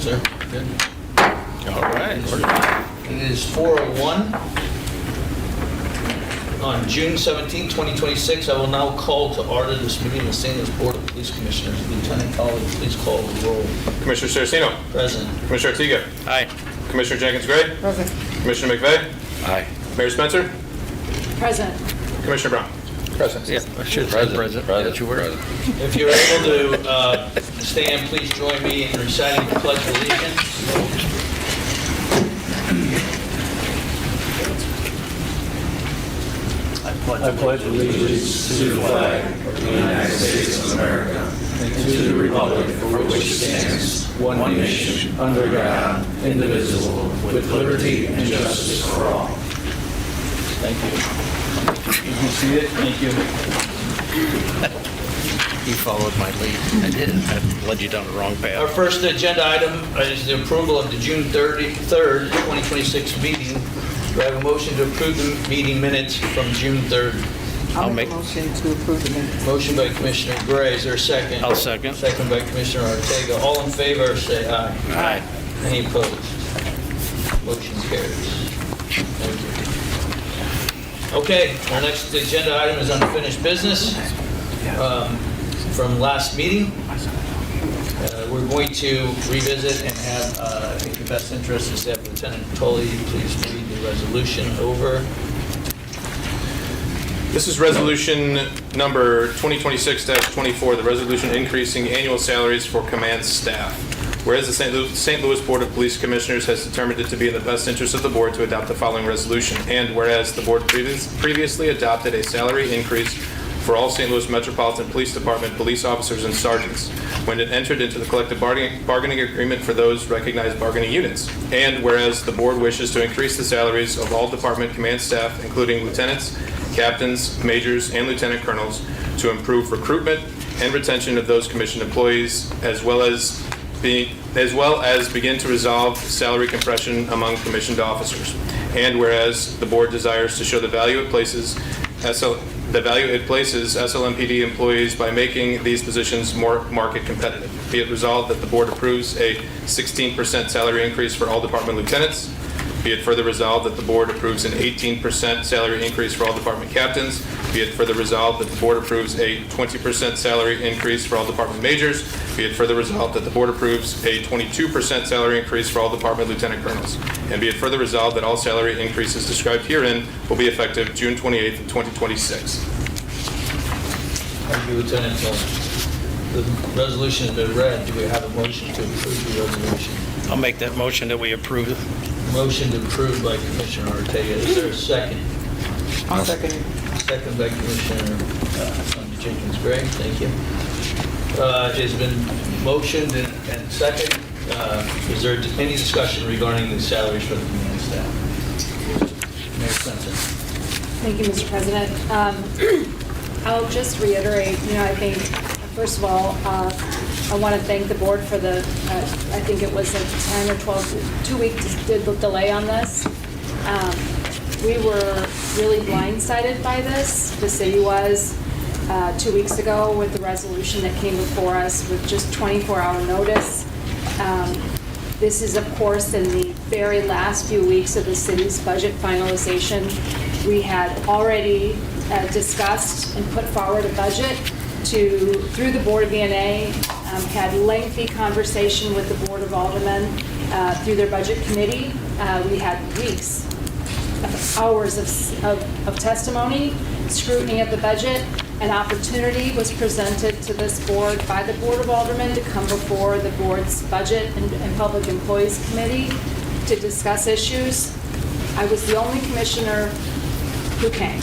sir. Good. All right. It is 4:01 on June 17, 2026. I will now call to order this meeting of the St. Louis Board of Police Commissioners. Lieutenant Collins, please call the roll. Commissioner Saraceno. Present. Commissioner Artiga. Aye. Commissioner Jenkins-Gray. Present. Commissioner McVeigh. Aye. Mayor Spencer. Present. Commissioner Brown. Present. Yeah, I should say present. That's your word. If you're able to stand, please join me in reciting the Pledge of Allegiance. I pledge allegiance to the flag of the United States of America and to the republic for which it stands, one nation, under God, indivisible, with liberty and justice for all. Thank you. You can see it. Thank you. You followed my lead. I did. I led you down the wrong Our path. first agenda item is the approval of the June 3rd, 2026 meeting. Do I have a motion to approve the meeting minutes from June 3rd? I'll make- make a motion to approve the minutes. Motion by Commissioner Gray. Is there a second? I'll second. Second by Commissioner Ortega. All in favor, say aye. Aye. Any opposed? Motion carries. Thank you. Okay, our next agenda item is unfinished business from last meeting. We're going to revisit and have, I think the best interest is to have Lieutenant Tully please read the resolution over. This is resolution number 2026-24, the resolution increasing annual salaries for command staff. Whereas the St. Louis Board of Police Commissioners has determined it to be in the best interest of the board to adopt the following resolution, and whereas the board previously adopted a salary increase for all St. Louis Metropolitan Police Department police officers and sergeants when it entered into the collective bargaining agreement for those recognized bargaining units. And whereas the board wishes to increase the salaries of all department command staff, including lieutenants, captains, majors, and lieutenant colonels, to improve recruitment and retention of those commissioned employees, as well as begin to resolve salary compression among commissioned officers. And whereas the board desires to show the value it places SLMPD employees by making these positions more market competitive. Be it resolved that the board approves a 16% salary increase for all department lieutenants. Be it further resolved that the board approves an 18% salary increase for all department captains. Be it further resolved that the board approves a 20% salary increase for all department majors. Be it further resolved that the board approves a 22% salary increase for all department lieutenant colonels. And be it further resolved that all salary increases described herein will be effective June 28th, 2026. Thank you, Lieutenant Tully. The resolution has been read. Do we have a motion to approve the resolution? I'll make that motion that we approve. Motion approved by Commissioner Ortega. Is there a second? I'll second it. Second by Commissioner Jenkins-Gray. Thank you. It has been motioned and second. Is there any discussion regarding the salaries for the command staff? Mayor Spencer. Thank you, Mr. President. I'll just reiterate, I think, first of all, I want to thank the board for the, I think it was a 10 or 2-week delay on this. We were really blindsided by this. The city was 2 weeks ago with the resolution that came before us with just 24-hour notice. This is, of course, in the very last few weeks of the city's budget finalization. We had already discussed and put forward a budget through the Board of VNA, had lengthy conversation with the Board of Aldermen through their budget committee. We had weeks, hours of testimony, scrutiny of the budget. An opportunity was presented to this board by the Board of Aldermen to come before the board's Budget and Public Employees Committee to discuss issues. I was the only commissioner who came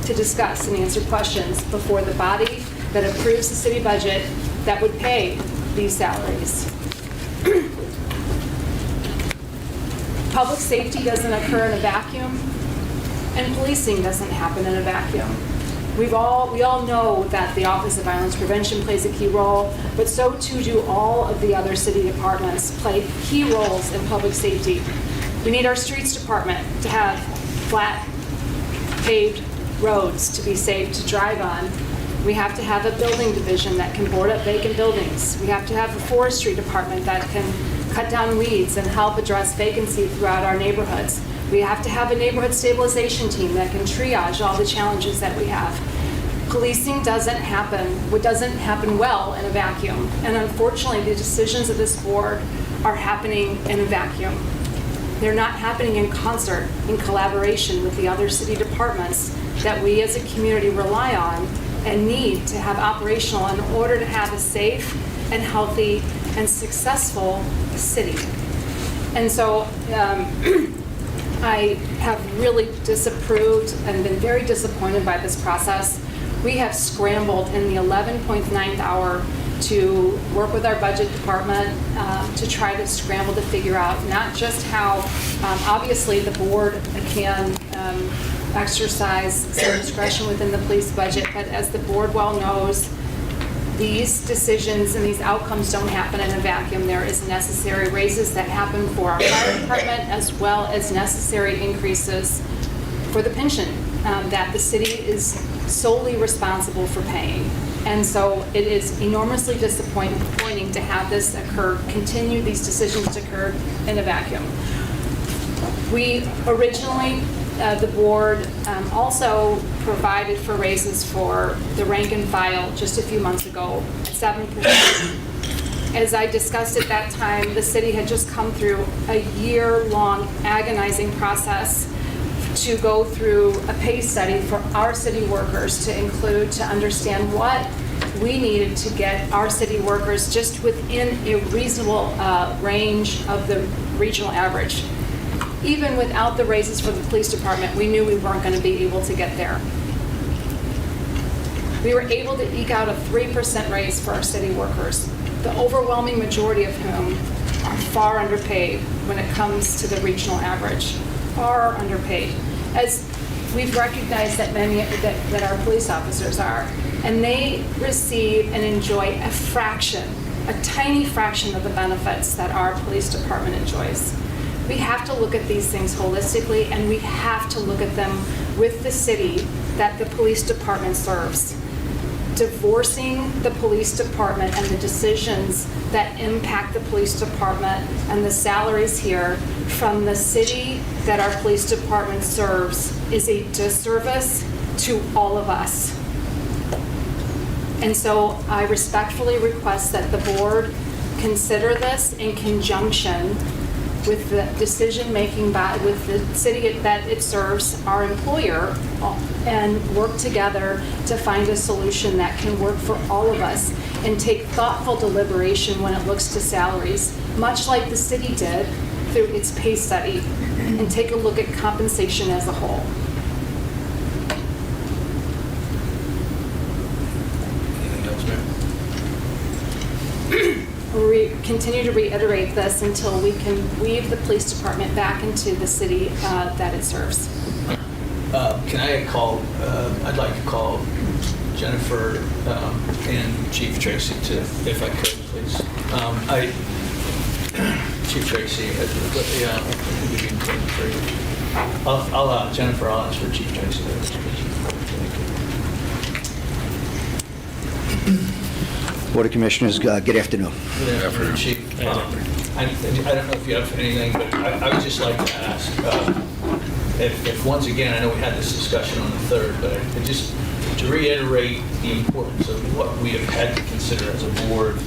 to discuss and answer questions before the body that approves the city budget that would pay these salaries. Public safety doesn't occur in a vacuum, and policing doesn't happen in a vacuum. We all know that the Office of Violence Prevention plays a key role, but so too do all of the other city departments play key roles in public safety. We need our streets department to have flat, paved roads to be safe to drive on. We have to have a building division that can board up vacant buildings. We have to have a forestry department that can cut down weeds and help address vacancy throughout our neighborhoods. We have to have a neighborhood stabilization team that can triage all the challenges that we have. Policing doesn't happen well in a vacuum. And unfortunately, the decisions of this board are happening in a vacuum. They're not happening in concert, in collaboration with the other city departments that we as a community rely on and need to have operational in order to have a safe and healthy and successful city. And so I have really disapproved and been very disappointed by this process. We have scrambled in the 11th hour to work with our budget department to try to scramble to figure out not just how, obviously the board can exercise some discretion within the police budget, but as the board well knows, these decisions and these outcomes don't happen in a vacuum. There is necessary raises that happen for our fire department as well as necessary increases for the pension that the city is solely responsible for paying. And so it is enormously disappointing to have this occur, continue these decisions to occur in a vacuum. We originally, the board also provided for raises for the rank and file just a few months ago, 7%. As I discussed at that time, the city had just come through a year-long agonizing process to go through a pay study for our city workers to include, to understand what we needed to get our city workers just within a reasonable range of the regional average. Even without the raises for the police department, we knew we weren't going to be able to get there. We were able to eke out a 3% raise for our city workers, the overwhelming majority of whom are far underpaid when it comes to the regional average, far underpaid. As we've recognized that many that our police officers are, and they receive and enjoy a fraction, a tiny fraction of the benefits that our police department enjoys. We have to look at these things holistically, and we have to look at them with the city that the police department serves. Divorcing the police department and the decisions that impact the police department and the salaries here from the city that our police department serves is a disservice to all of us. And so I respectfully request that the board consider this in conjunction with the decision-making with the city that it serves, our employer, and work together to find a solution that can work for all of us and take thoughtful deliberation when it looks to salaries, much like the city did through its pay study, and take a look at compensation as a whole. Anything else, Mayor? We continue to reiterate this until we can weave the police department back into the city that it serves. Can I call, I'd like to call Jennifer and Chief Tracy to, if I could, please. Chief Tracy, yeah, I think it'd be important for you. Jennifer, I'll ask for Chief Tracy. Board of Commissioners, good afternoon. Good afternoon, Chief. I don't know if you have anything, but I would just like to ask, if once again, I know we had this discussion on the 3rd, but just to reiterate the importance of what we have had to consider as a board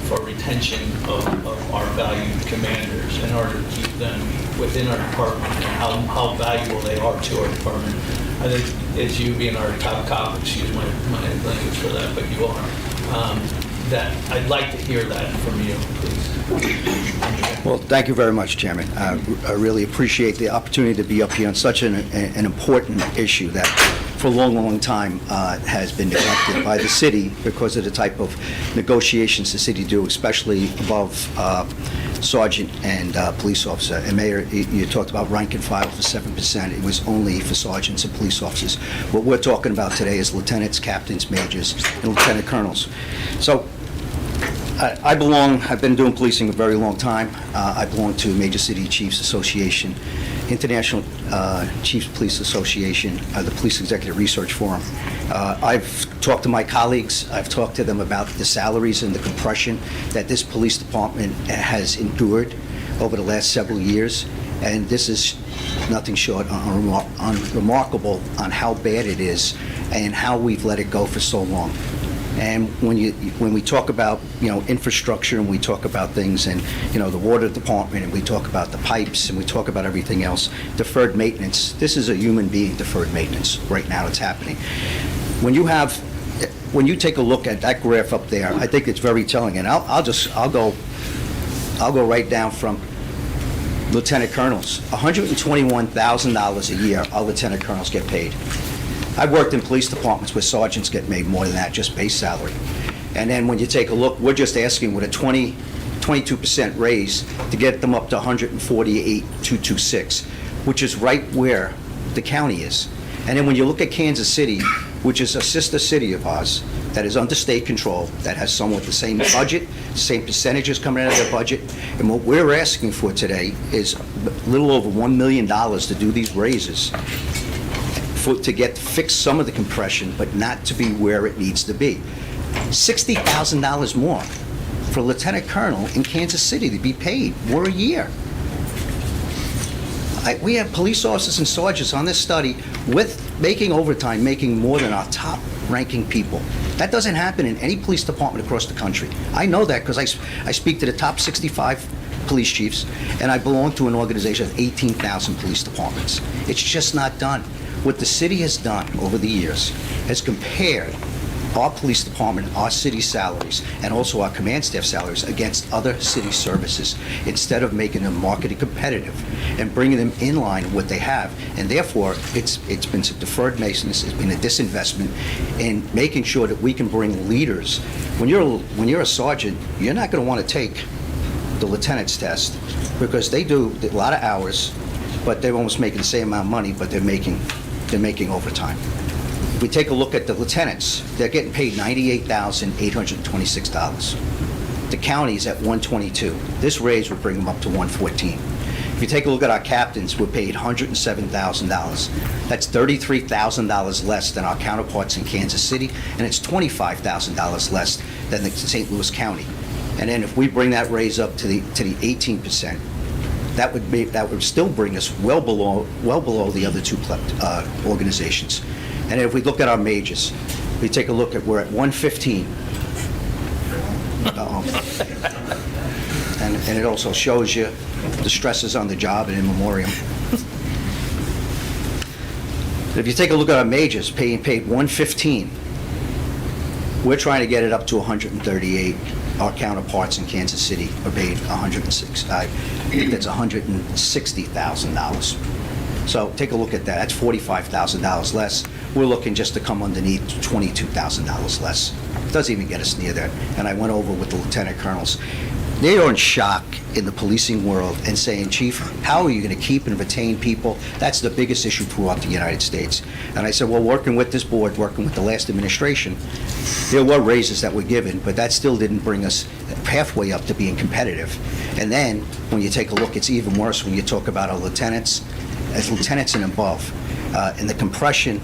for retention of our valued commanders in order to keep them within our department and how valuable they are to our department. I think as you being our top cop, excuse my language for that, but you are, that I'd like to hear that from you, please. Well, thank you very much, Chairman. I really appreciate the opportunity to be up here on such an important issue that for a long, long time has been neglected by the city because of the type of negotiations the city do, especially above sergeant and police officer. And Mayor, you talked about rank and file for 7%. It was only for sergeants and police officers. What we're talking about today is lieutenants, captains, majors, and lieutenant colonels. So I've been doing policing a very long time. I belong to Major City Chiefs Association, International Chiefs Police Association, the Police Executive Research Forum. I've talked to my colleagues. I've talked to them about the salaries and the compression that this police department has endured over the last several years, and this is nothing short unremarkable on how bad it is and how we've let it go for so long. And when we talk about, infrastructure, and we talk about things, and, the water department, and we talk about the pipes, and we talk about everything else, deferred maintenance, this is a human being deferred maintenance right now. It's happening. When you take a look at that graph up there, I think it's very telling. And I'll go right down from lieutenant colonels. $121,000 a year our lieutenant colonels get paid. I've worked in police departments where sergeants get made more than that, just base salary. And then when you take a look, we're just asking with a 22% raise to get them up to $148,226, which is right where the county is. And then when you look at Kansas City, which is a sister city of ours, that is under state control, that has somewhat the same budget, same percentages coming out of their budget, and what we're asking for today is a little over $1 million to do these raises, to fix some of the compression, but not to be where it needs to be. $60,000 more for a lieutenant colonel in Kansas City to be paid more a year. We have police officers and sergeants on this study with making overtime, making more than our top-ranking people. That doesn't happen in any police department across the country. I know that because I speak to the top 65 police chiefs, and I belong to an organization of 18,000 police departments. It's just not done. What the city has done over the years has compared our police department, our city salaries, and also our command staff salaries against other city services, instead of making them market competitive and bringing them in line with what they have. And therefore, it's been some deferred maintenance, it's been a disinvestment in making sure that we can bring leaders. When you're a sergeant, you're not going to want to take the lieutenant's test because they do a lot of hours, but they're almost making the same amount of money, but they're making overtime. If we take a look at the lieutenants, they're getting paid $98,826. The county's at $122. This raise would bring them up to $114. If you take a look at our captains, we're paid $107,000. That's $33,000 less than our counterparts in Kansas City, and it's $25,000 less than the St. Louis County. And then if we bring that raise up to the 18%, that would still bring us well below the other two organizations. And if we look at our majors, we take a look at, we're at 115. And it also shows you the stresses on the job and in memoriam. If you take a look at our majors, paid 115, we're trying to get it up to 138. Our counterparts in Kansas City are paid 106. I think that's $160,000. So take a look at that. That's $45,000 less. We're looking just to come underneath $22,000 less. It doesn't even get us near that. And I went over with the lieutenant colonels. They are in shock in the policing world and saying, Chief, how are you going to keep and retain people? That's the biggest issue throughout the United States. And I said, well, working with this board, working with the last administration, there were raises that were given, but that still didn't bring us halfway up to being competitive. And then when you take a look, it's even worse when you talk about our lieutenants, as lieutenants and above. And the compression,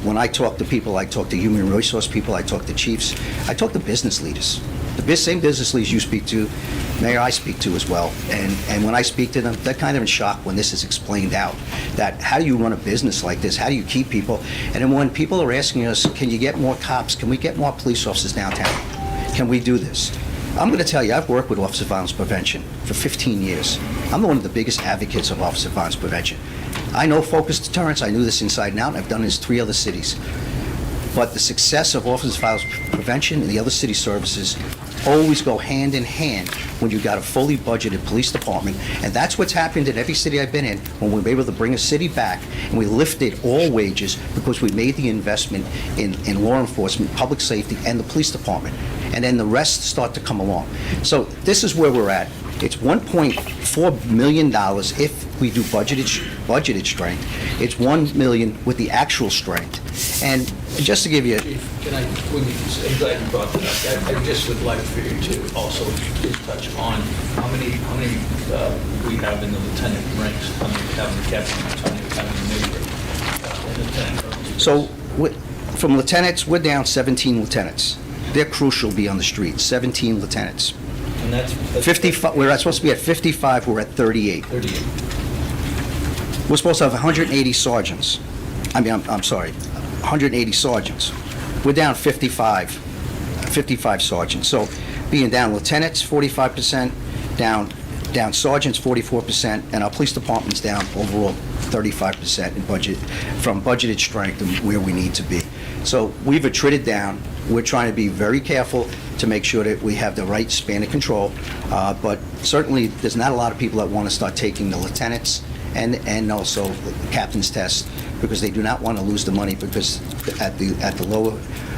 when I talk to people, I talk to human resource people, I talk to chiefs, I talk to business leaders. The same business leaders you speak to, Mayor, I speak to as well. And when I speak to them, they're kind of in shock when this is explained out, that how do you run a business like this? How do you keep people? And then when people are asking us, can you get more cops? Can we get more police officers downtown? Can we do this? I'm going to tell you, I've worked with Officer Violence Prevention for 15 years. I'm one of the biggest advocates of Officer Violence Prevention. I know focused deterrence. I knew this inside and out, and I've done this in 3 other cities. But the success of Officer Violence Prevention and the other city services always go hand in hand when you've got a fully budgeted police department. And that's what's happened in every city I've been in, when we were able to bring a city back and we lifted all wages because we made the investment in law enforcement, public safety, and the police department. And then the rest start to come along. So this is where we're at. It's $1.4 million if we do budgeted strength. It's $1 million with the actual strength. And just to give you, Chief, can I, I'm glad you brought that up. I just would like for you to also just touch on how many we have in the lieutenant ranks, how many we have in the captain, how many we have in the major, and lieutenant colonels. so from lieutenants, we're down 17 lieutenants. They're crucial to be on the street, 17 lieutenants. And that's 55, we're supposed to be at 55, we're at 38. 38. We're supposed to have 180 sergeants. I'm sorry, 180 sergeants. We're down 55 sergeants. So being down lieutenants, 45%, down sergeants, 44%, and our police department's down overall 35% in budget, from budgeted strength and where we need to be. So we've attrited down. We're trying to be very careful to make sure that we have the right span of control, but certainly there's not a lot of people that want to start taking the lieutenants and also the captain's test, because they do not want to lose the money, because at the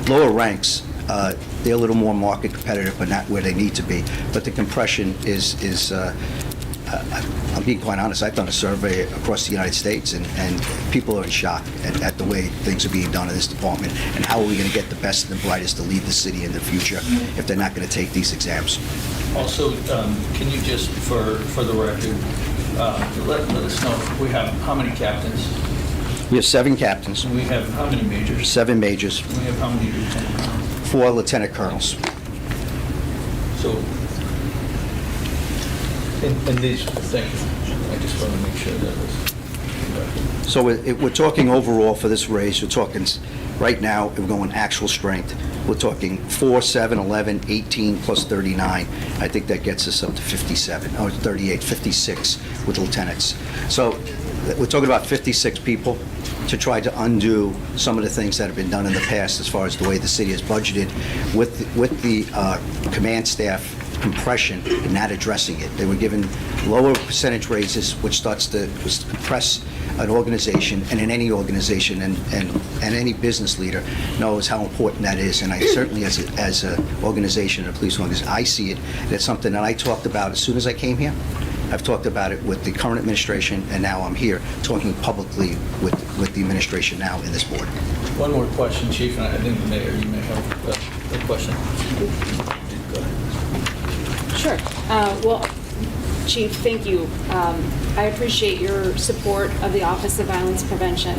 lower ranks, they're a little more market competitive, but not where they need to be. But the compression is I'm being quite honest, I've done a survey across the United States, and people are in shock at the way things are being done in this department, and how are we going to get the best and the brightest to lead the city in the future if they're not going to take these exams. Also, can you just, for the record, let us know, we have how many captains? We have 7 captains, We have how many majors? 7 majors, We have how many lieutenant colonels? 4 lieutenant colonels. So, and these, thank you. I just want to make sure that was. So we're talking overall for this race, we're talking, right now, we're going actual strength. We're talking 4, 7, 11, 18, plus 39. I think that gets us up to 57, 38, 56 with lieutenants. So we're talking about 56 people to try to undo some of the things that have been done in the past as far as the way the city has budgeted with the command staff compression and not addressing it. They were given lower percentage raises, which starts to compress an organization, and in any organization, and any business leader knows how important that is. And I certainly, as an organization, a police organization, I see it. That's something that I talked about as soon as I came here. I've talked about it with the current administration, and now I'm here talking publicly with the administration now in this board. One more question, Chief, and I think the mayor, you may have a question. Go ahead. Sure. Well, Chief, thank you. I appreciate your support of the Office of Violence Prevention.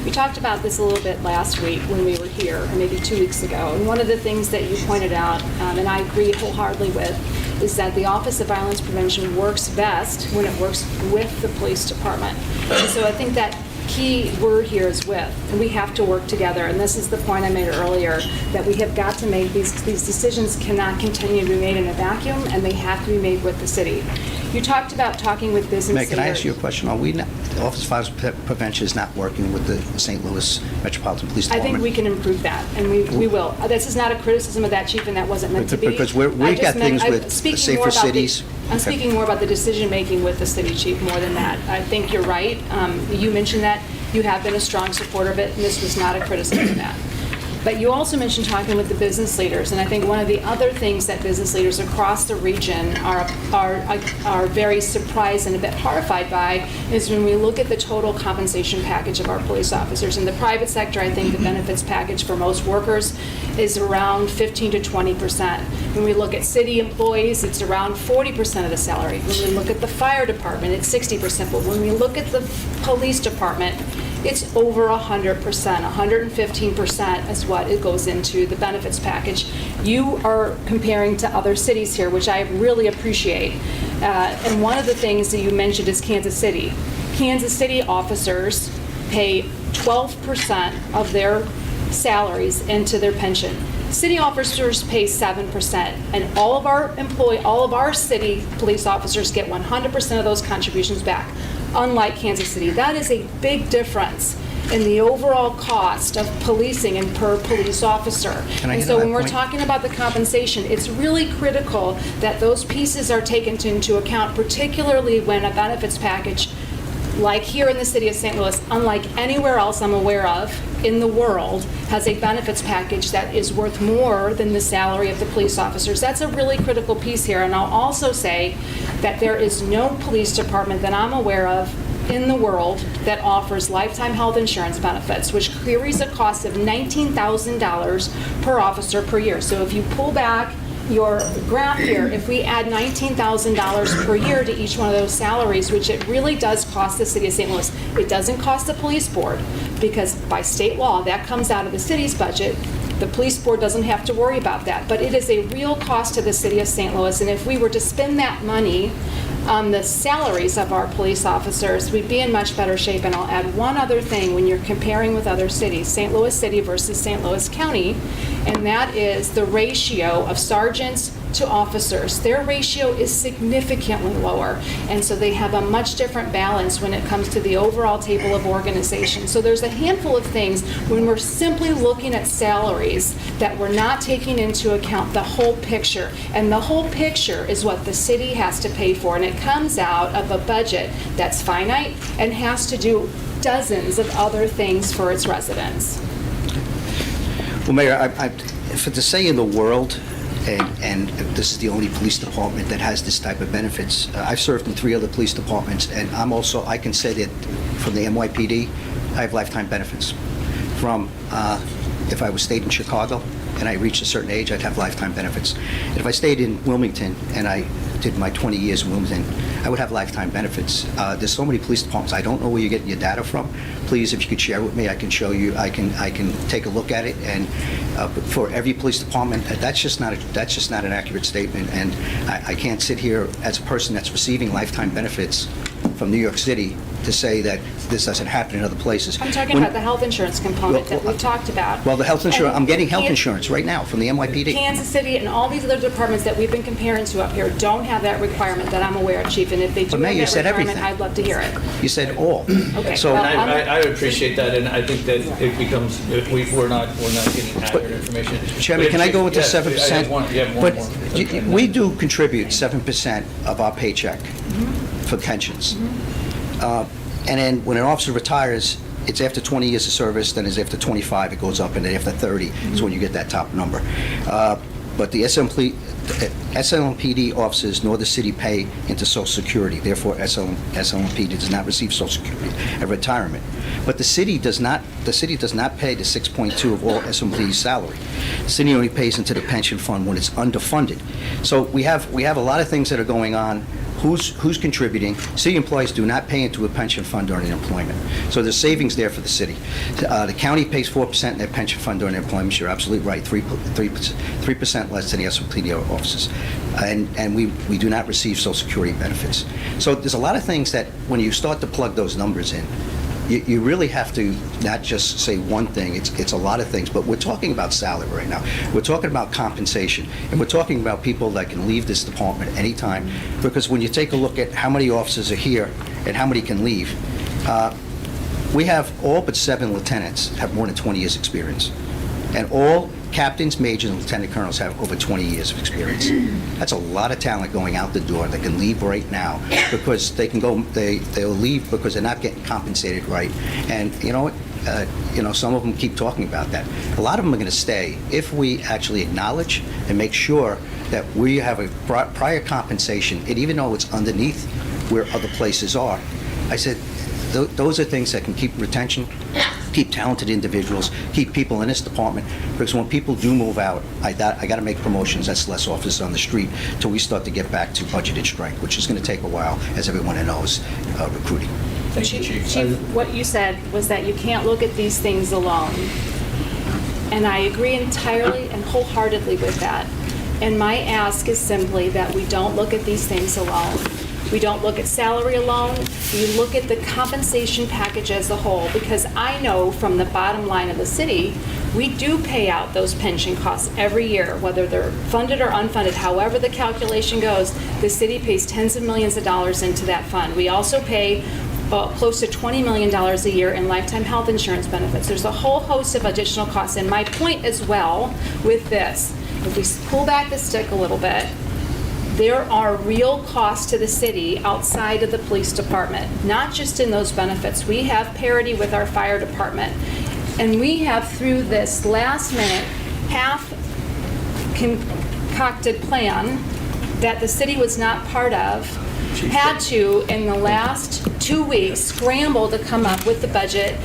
We talked about this a little bit last week when we were here, or maybe 2 weeks ago, and one of the things that you pointed out, and I agree wholeheartedly with, is that the Office of Violence Prevention works best when it works with the police department. And so I think that key word here is with, and we have to work together. And this is the point I made earlier, that we have got to make these decisions cannot continue to be made in a vacuum, and they have to be made with the city. You talked about talking with business Meg, can I ask you a leaders. question? Are we not, the Office of Violence Prevention is not working with the St. Louis Metropolitan Police I Department? think we can improve that, and we will. This is not a criticism of that, Chief, and that wasn't meant to be. Because we've I just got meant- things I'm with speaking Safer more about the- Cities. I'm Okay. speaking more about the decision-making with the city, Chief, more than that. I think you're right. You mentioned that you have been a strong supporter of it, and this was not a criticism of that. But you also mentioned talking with the business leaders, and I think one of the other things that business leaders across the region are very surprised and a bit horrified by is when we look at the total compensation package of our police officers. In the private sector, I think the benefits package for most workers is around 15 to 20%. When we look at city employees, it's around 40% of the salary. When we look at the fire department, it's 60%. But when we look at the police department, it's over 100%, 115% is what it goes into the benefits package. You are comparing to other cities here, which I really appreciate. And one of the things that you mentioned is Kansas City. Kansas City officers pay 12% of their salaries into their pension. City officers pay 7%, and all of our city police officers get 100% of those contributions back, unlike Kansas City. That is a big difference in the overall cost of policing and per police officer. Can I And hit so on that when we're point? talking about the compensation, it's really critical that those pieces are taken into account, particularly when a benefits package like here in the city of St. Louis, unlike anywhere else I'm aware of in the world, has a benefits package that is worth more than the salary of the police officers. That's a really critical piece here. And I'll also say that there is no police department that I'm aware of in the world that offers lifetime health insurance benefits, which carries a cost of $19,000 per officer per year. So if you pull back your graph here, if we add $19,000 per year to each one of those salaries, which it really does cost the city of St. Louis, it doesn't cost the police board, because by state law, that comes out of the city's budget. The police board doesn't have to worry about that, but it is a real cost to the city of St. Louis, and if we were to spend that money on the salaries of our police officers, we'd be in much better shape. And I'll add one other thing when you're comparing with other cities, St. Louis City versus St. Louis County, and that is the ratio of sergeants to officers. Their ratio is significantly lower, and so they have a much different balance when it comes to the overall table of organization. So there's a handful of things when we're simply looking at salaries that we're not taking into account the whole picture, and the whole picture is what the city has to pay for, and it comes out of a budget that's finite and has to do dozens of other things for its residents. Well, Mayor, for to say in the world, and this is the only police department that has this type of benefits. I've served in 3 other police departments, and I can say that from the NYPD, I have lifetime benefits. From, if I was stayed in Chicago and I reached a certain age, I'd have lifetime benefits. And if I stayed in Wilmington and I did my 20 years in Wilmington, I would have lifetime benefits. There's so many police departments. I don't know where you're getting your data from. Please, if you could share with me, I can show you. I can take a look at it. And for every police department, that's just not an accurate statement. And I can't sit here as a person that's receiving lifetime benefits from New York City to say that this doesn't happen in other places. I'm talking about the health insurance component that we've talked about. Well, the health insurance, I'm getting health And insurance right now from the NYPD. Kansas City and all these other departments that we've been comparing to up here don't have that requirement that I'm aware of, Chief. And if they do But, Mayor, you have said that requirement, everything. I'd love to hear it. You said all. Okay, So, well, I appreciate that, and I think that it becomes, we're not getting accurate information. Chairman, can I go into Yes, 7%? I have one But more. we do contribute 7% of our paycheck for pensions. And then when an officer retires, it's after 20 years of service, then it's after 25, it goes up, and then after 30 is when you get that top number. But the SLMPD officers nor the city pay into Social Security. Therefore, SLMPD does not receive Social Security at retirement. But the city does not pay the 6.2 of all SLMPD's salary. The city only pays into the pension fund when it's underfunded. So we have a lot of things that are going on. Who's contributing? City employees do not pay into a pension fund during employment. So there's savings there for the city. The county pays 4% in their pension fund during employment. You're absolutely right, 3% less than the SLPD officers. And we do not receive Social Security benefits. So there's a lot of things that when you start to plug those numbers in, you really have to not just say one thing, it's a lot of things, but we're talking about salary right now. We're talking about compensation, and we're talking about people that can leave this department anytime, because when you take a look at how many officers are here and how many can leave, we have all but 7 lieutenants have more than 20 years experience. And all captains, majors, and lieutenant colonels have over 20 years of experience. That's a lot of talent going out the door that can leave right now because they can go. They'll leave because they're not getting compensated right. And you know what? Some of them keep talking about that. A lot of them are going to stay if we actually acknowledge and make sure that we have a prior compensation, and even though it's underneath where other places are. I said, those are things that can keep retention, keep talented individuals, keep people in this department, because when people do move out, I got to make promotions. That's less officers on the street till we start to get back to budgeted strength, which is going to take a while, as everyone knows, recruiting. Thank you, Chief. Chief, what you said was that you can't look at these things alone. And I agree entirely and wholeheartedly with that. And my ask is simply that we don't look at these things alone. We don't look at salary alone. We look at the compensation package as a whole, because I know from the bottom line of the city, we do pay out those pension costs every year, whether they're funded or unfunded, however the calculation goes, the city pays tens of millions of dollars into that fund. We also pay close to $20 million a year in lifetime health insurance benefits. There's a whole host of additional costs. And my point as well with this, if we pull back the stick a little bit, there are real costs to the city outside of the police department, not just in those benefits. We have parity with our fire department. And we have, through this last minute, half concocted plan that the city was not part of, had to, in the last 2 weeks, scramble to come up with the budget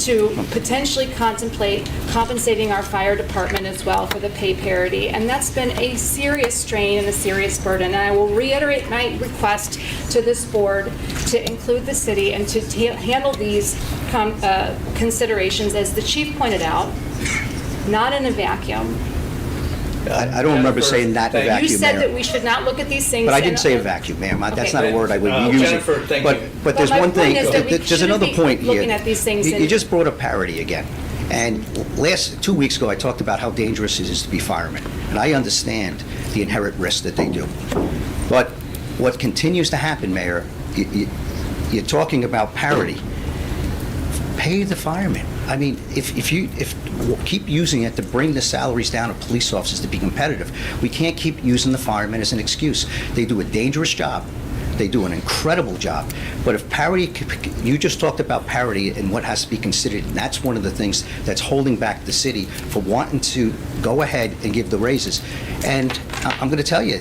to potentially contemplate compensating our fire department as well for the pay parity. And that's been a serious strain and a serious burden. And I will reiterate my request to this board to include the city and to handle these considerations, as the chief pointed out, not in a vacuum. I don't remember saying that in a vacuum, You said Mayor. that we should not look at these things. But I didn't in say a vacuum, ma'am. That's Okay. not a word I would be using. Jennifer, thank you. But there's Well, my one thing, point is that we there's shouldn't another be point here. looking at these things You in- just brought up parity again. And 2 weeks ago, I talked about how dangerous it is to be firemen. And I understand the inherent risk that they do. But what continues to happen, Mayor, you're talking about parity. Pay the firemen. I mean, if keep using it to bring the salaries down of police officers to be competitive, we can't keep using the firemen as an excuse. They do a dangerous job. They do an incredible job. But if parity, you just talked about parity and what has to be considered, and that's one of the things that's holding back the city for wanting to go ahead and give the raises. And I'm going to tell you,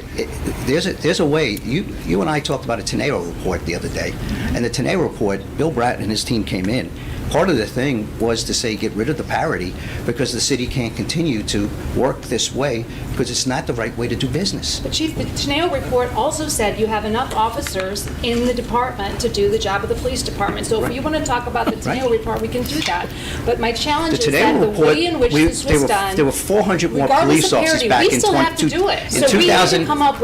there's a way. You and I talked about a Teneo report the other day, and the Teneo report, Bill Bratton and his team came in. Part of the thing was to say get rid of the parity because the city can't continue to work this way because it's not the right way to do business. But Chief, the Teneo report also said you have enough officers in the department to do the job of the police department. So if you want to talk about the Teneo Right. report, we can do that. But my challenge The is that Teneo the report, way in which this was done, there were 400 more regardless police of officers parity, back we in still have to do it. in So we have to 2000. come up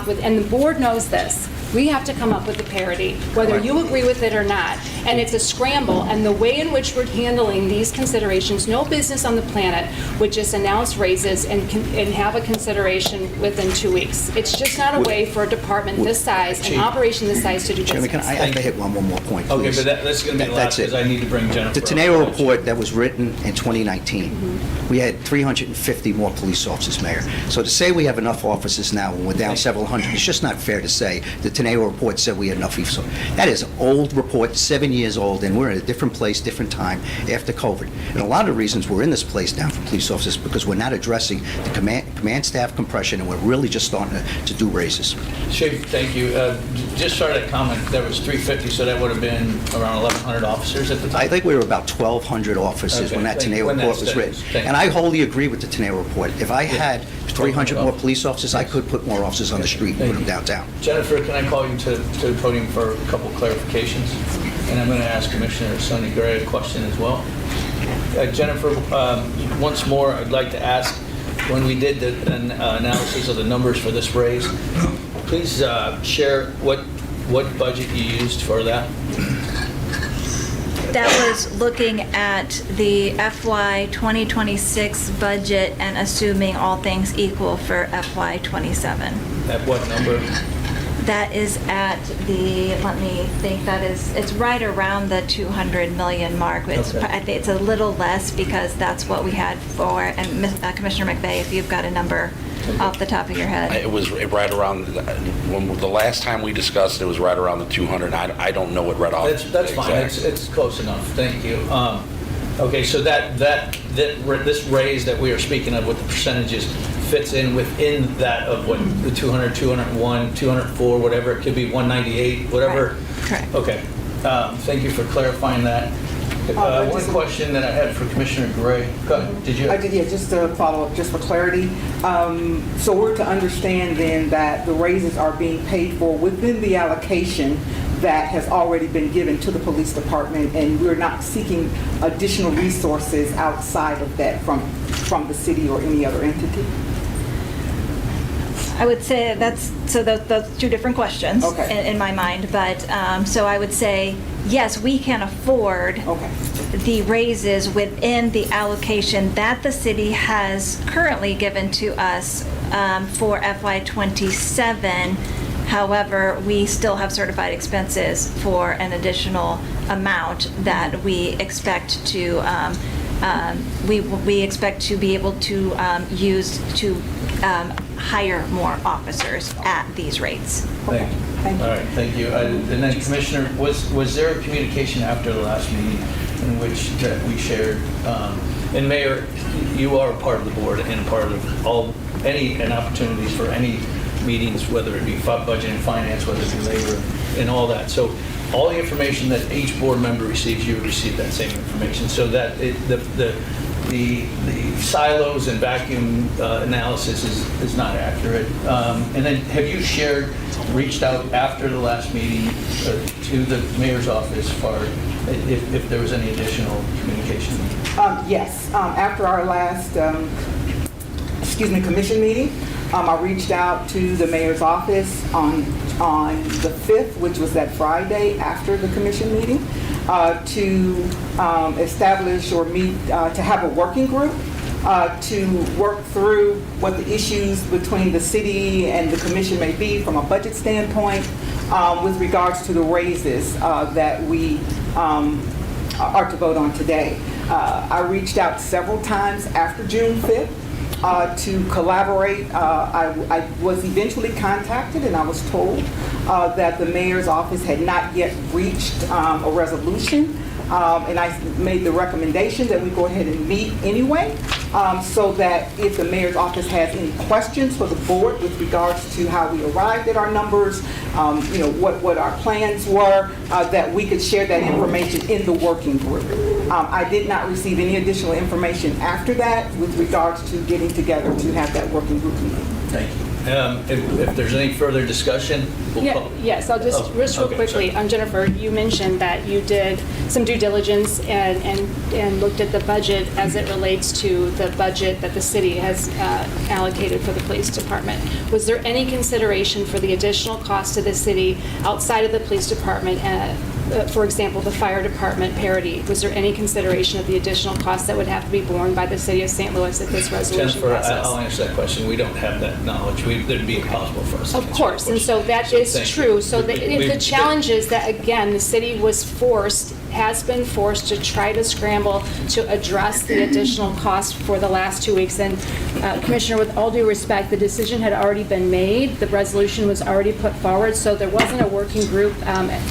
with, and the board knows this, we have to come up with the parity, whether Right. you agree with it or not. And it's a scramble, and the way in which we're handling these considerations, no business on the planet would just announce raises and have a consideration within 2 weeks. It's just not a way for a department this size, an Chief. operation this size to do Chairman, business. I have to hit one more point, please. Okay, but that's going to be the last That's it. because I need to bring Jennifer. The up. Teneo report that was written in 2019, we had 350 more police officers, Mayor. So to say we have enough officers now when we're down several hundred, it's just not fair to say. The Teneo report said we had enough. So that is an old report, 7 years old, and we're in a different place, different time after COVID. And a lot of the reasons we're in this place now for police officers because we're not addressing the command staff compression, and we're really just starting to do raises. Chief, thank you. Just started a comment, there was 350, so that would have been around 1,100 officers at the time? I think we were about 1,200 officers Okay, when that thank you. Teneo When that report was study written. was- thank And you. I wholly agree with the Teneo report. If I had 300 more police officers, I could put more officers on the street and put them downtown. Jennifer, can I call you to the podium for a couple clarifications? And I'm going to ask Commissioner Sonny Gray a question as well. Jennifer, once more, I'd like to ask, when we did the analysis of the numbers for this raise, please share what budget you used for that? That was looking at the FY 2026 budget and assuming all things equal for FY '27. At what number? That is at the, let me think, it's right around the 200 million mark. Okay. I think it's a little less because that's what we had for, and Commissioner McVeigh, if you've got a number off the top of your head. It was right around, when the last time we discussed, it was right around the 200. I don't know it right off. That's fine, exactly. it's close enough, thank you. Okay, so this raise that we are speaking of with the percentages fits in within that of what, the 200, 201, 204, whatever, it could be 198, whatever? Right, correct. Okay, thank you for clarifying that. One question that I had for Commissioner Gray, go ahead, did you? I did, yeah, just to follow up, just for clarity. So we're to understand then that the raises are being paid for within the allocation that has already been given to the police department, and we're not seeking additional resources outside of that from the city or any other entity? I would say that's two different questions Okay. in my mind, but so I would say, yes, we can afford Okay. the raises within the allocation that the city has currently given to us for FY '27. However, we still have certified expenses for an additional amount that we expect to we expect to be able to use to hire more officers at these rates. Thank you. Thank you. All right, thank you. And then Commissioner, was there a communication after the last meeting in which that we shared? And Mayor, you are part of the board and part of any opportunities for any meetings, whether it be budget and finance, whether it be labor and all that. So all the information that each board member receives, you receive that same information. So that the silos and vacuum analysis is not accurate. And then have you reached out after the last meeting to the mayor's office for if there was any additional communication? Yes. After our last, commission meeting, I reached out to the mayor's office on the 5th, which was that Friday after the commission meeting, to establish or meet, to have a working group to work through what the issues between the city and the commission may be from a budget standpoint with regards to the raises that we are to vote on today. I reached out several times after June 5th to collaborate. I was eventually contacted and I was told that the mayor's office had not yet reached a resolution. And I made the recommendation that we go ahead and meet anyway, so that if the mayor's office has any questions for the board with regards to how we arrived at our numbers, what our plans were, that we could share that information in the working group. I did not receive any additional information after that with regards to getting together to have that working group meeting. Thank you. If there's any further discussion, we'll call. Yes, I'll just real okay, quickly. sorry. Jennifer, you mentioned that you did some due diligence and looked at the budget as it relates to the budget that the city has allocated for the police department. Was there any consideration for the additional cost to the city outside of the police department? For example, the fire department parity. Was there any consideration of the additional costs that would have to be borne by the city of St. Louis if this resolution Jennifer, passes? I'll answer that question. We don't have that knowledge. It'd be impossible for us to Of answer course, that and so that question. is Thank true. you. So the challenge is that, again, the city has been forced to try to scramble to address the additional cost for the last 2 weeks. And Commissioner, with all due respect, the decision had already been made. The resolution was already put forward, so there wasn't a working group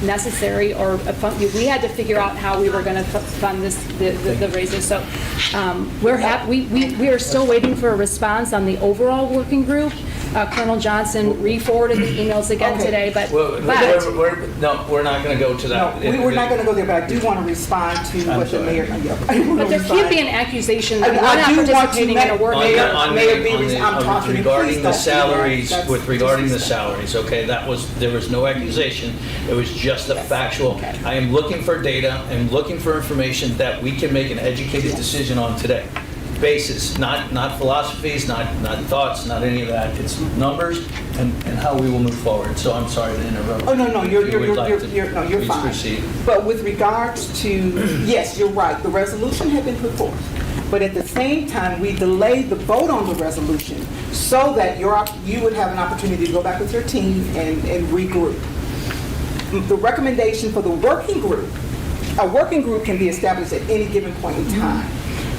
necessary or we had to figure out how we were going to fund the raises. So we are still waiting for a response on the overall working group. Colonel Johnson re-forwarded the emails again today, but We're not going to go to that. No, we're not going to go there, but I do want to respond to what the mayor. But there can't be an accusation that we're not participating in a working group. Mayor Beavers, I'm talking. Regarding the Please don't do salaries, that. regarding the salaries, okay, there was no accusation. It was just a factual. Okay. I am looking for data, I'm looking for information that we can make an educated decision on today. Basis, not philosophies, not thoughts, not any of that. It's numbers and how we will move forward. So I'm sorry to interrupt. Oh, no, If you would like to you're please fine. proceed. But with regards to, yes, you're right, the resolution had been put forth. But at the same time, we delayed the vote on the resolution so that you would have an opportunity to go back with your team and regroup. The recommendation for the working group, a working group can be established at any given point in time.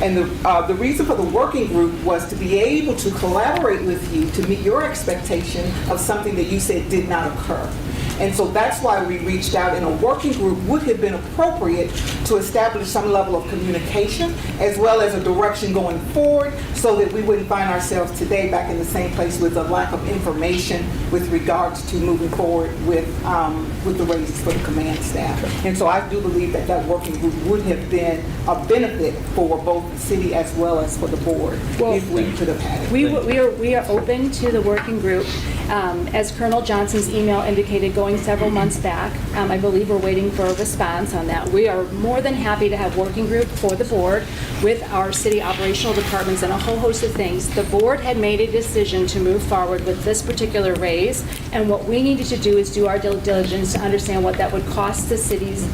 And the reason for the working group was to be able to collaborate with you to meet your expectation of something that you said did not occur. And so that's why we reached out, and a working group would have been appropriate to establish some level of communication as well as a direction going forward so that we wouldn't find ourselves today back in the same place with a lack of information with regards to moving forward with the raises for the command staff. And so I do believe that that working group would have been a benefit for both the city as well as for the board if we could have had it. We are open to the working group. As Colonel Johnson's email indicated going several months back, I believe we're waiting for a response on that. We are more than happy to have working group for the board with our city operational departments and a whole host of things. The board had made a decision to move forward with this particular raise, and what we needed to do is do our due diligence to understand what that would cost the city's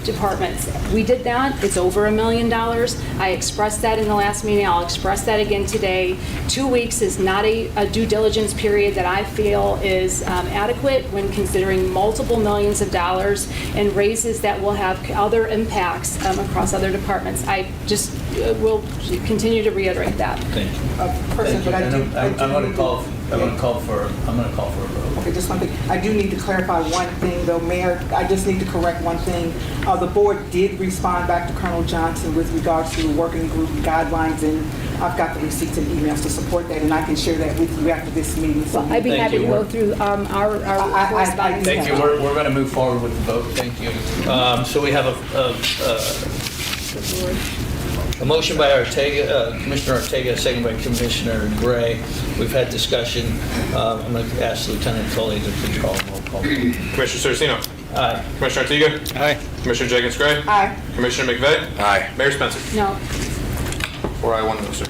departments. We did that. It's over $1 million. I expressed that in the last meeting. I'll express that again today. 2 weeks is not a due diligence period that I feel is adequate when considering multiple millions of dollars and raises that will have other impacts across other departments. I just will continue to reiterate that. Thank you. President, but I do. I'm going to call for a vote. Okay, just one thing. I do need to clarify one thing, though, Mayor. I just need to correct one thing. The board did respond back to Colonel Johnson with regards to the working group guidelines, and I've got the receipts and emails to support that, and I can share that with you after this meeting. So I'd be Thank happy you. to go through our correspondence. Thank you. We're going to move forward with the vote. Thank you. So we have a motion by Ortega, Commissioner Ortega, a second by Commissioner Gray. We've had discussion. I'm going to ask Lieutenant Foley to please call the roll call. Commissioner Saraceno. Aye. Commissioner Ortega. Aye. Commissioner Jenkins Gray. Aye. Commissioner McVeigh. Aye. Mayor Spencer. No. 4 ayes, 1 no, sir.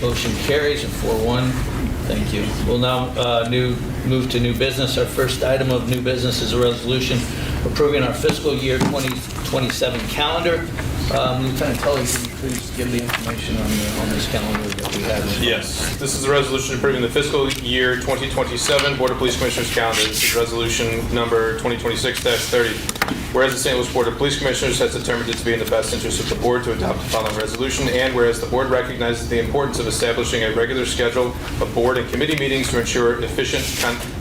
Motion carries at 4-1. Thank you. We'll now move to new business. Our first item of new business is a resolution approving our fiscal year 2027 calendar. Lieutenant Tully, could you please give the information on this calendar that we have? Yes, this is a resolution approving the fiscal year 2027 Board of Police Commissioners calendar. This is resolution number 2026-30. Whereas the St. Louis Board of Police Commissioners has determined it to be in the best interest of the board to adopt the following resolution, and whereas the board recognizes the importance of establishing a regular schedule of board and committee meetings to ensure efficient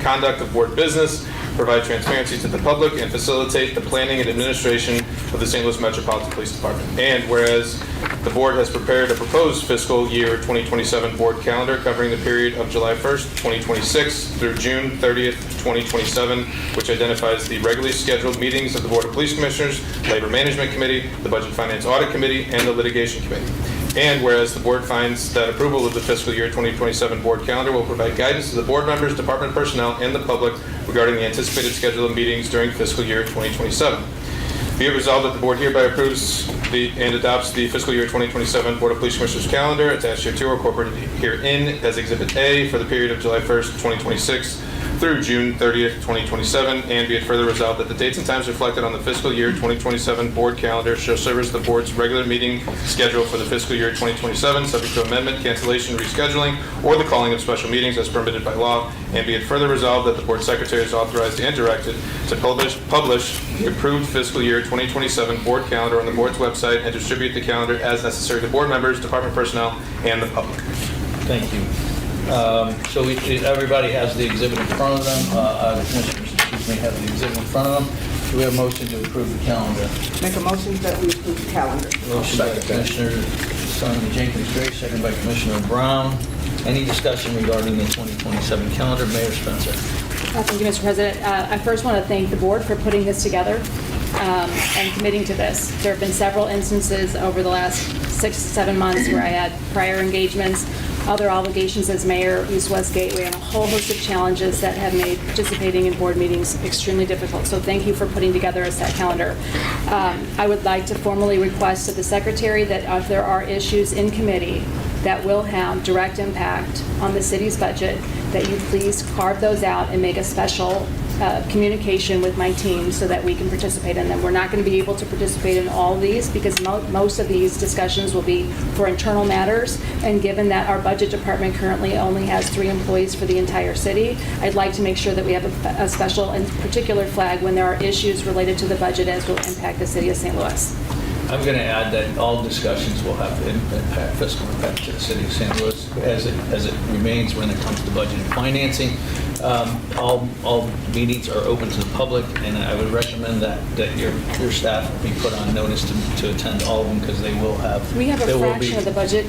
conduct of board business, provide transparency to the public, and facilitate the planning and administration of the St. Louis Metropolitan Police Department. And whereas the board has prepared a proposed fiscal year 2027 board calendar covering the period of July 1st, 2026 through June 30th, 2027, which identifies the regularly scheduled meetings of the Board of Police Commissioners, Labor Management Committee, the Budget Finance Audit Committee, and the Litigation Committee. And whereas the board finds that approval of the fiscal year 2027 board calendar will provide guidance to the board members, department personnel, and the public regarding the anticipated schedule of meetings during fiscal year 2027. Be it resolved that the board hereby approves and adopts the fiscal year 2027 Board of Police Commissioners calendar attached here to or incorporated herein as Exhibit A for the period of July 1st, 2026 through June 30th, 2027, and be it further resolved that the dates and times reflected on the fiscal year 2027 board calendar shall serve as the board's regular meeting schedule for the fiscal year 2027, subject to amendment, cancellation, rescheduling, or the calling of special meetings as permitted by law, and be it further resolved that the board secretary is authorized and directed to publish the approved fiscal year 2027 board calendar on the board's website and distribute the calendar as necessary to board members, department personnel, and the public. Thank you. So everybody has the exhibit in front of them. The commissioners, have the exhibit in front of them. Do we have a motion to approve the calendar? Make a motion that we approve the calendar. Motion by Commissioner Sonia Jenkins Gray, second by Commissioner Brown. Any discussion regarding the 2027 calendar? Mayor Spencer. Thank you, Mr. President. I first want to thank the board for putting this together and committing to this. There have been several instances over the last 6 to 7 months where I had prior engagements, other obligations as mayor, East West Gateway, and a whole host of challenges that have made participating in board meetings extremely difficult. So thank you for putting together a set calendar. I would like to formally request of the secretary that if there are issues in committee that will have direct impact on the city's budget, that you please carve those out and make a special communication with my team so that we can participate in them. We're not going to be able to participate in all these because most of these discussions will be for internal matters, and given that our budget department currently only has 3 employees for the entire city, I'd like to make sure that we have a special and particular flag when there are issues related to the budget as will impact the city of St. Louis. I'm going to add that all discussions will have fiscal impact to the city of St. Louis as it remains when it comes to budget and financing. All meetings are open to the public, and I would recommend that your staff be put on notice to attend all of them because they will have. We have a fraction of the budget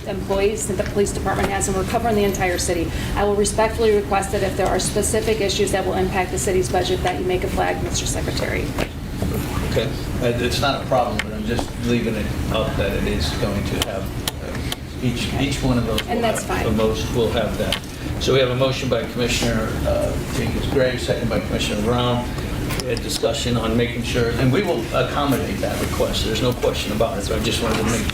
employees that the police department has, and we're covering the entire city. I will respectfully request that if there are specific issues that will impact the city's budget, that you make a flag, Mr. Secretary. Okay, it's not a problem, but I'm just leaving it up that it is going to have each one of those. And that's fine. The most will have that. So we have a motion by Commissioner Jenkins Gray, second by Commissioner Brown. A discussion on making sure, and we will accommodate that request. There's no question about it. So I just wanted to make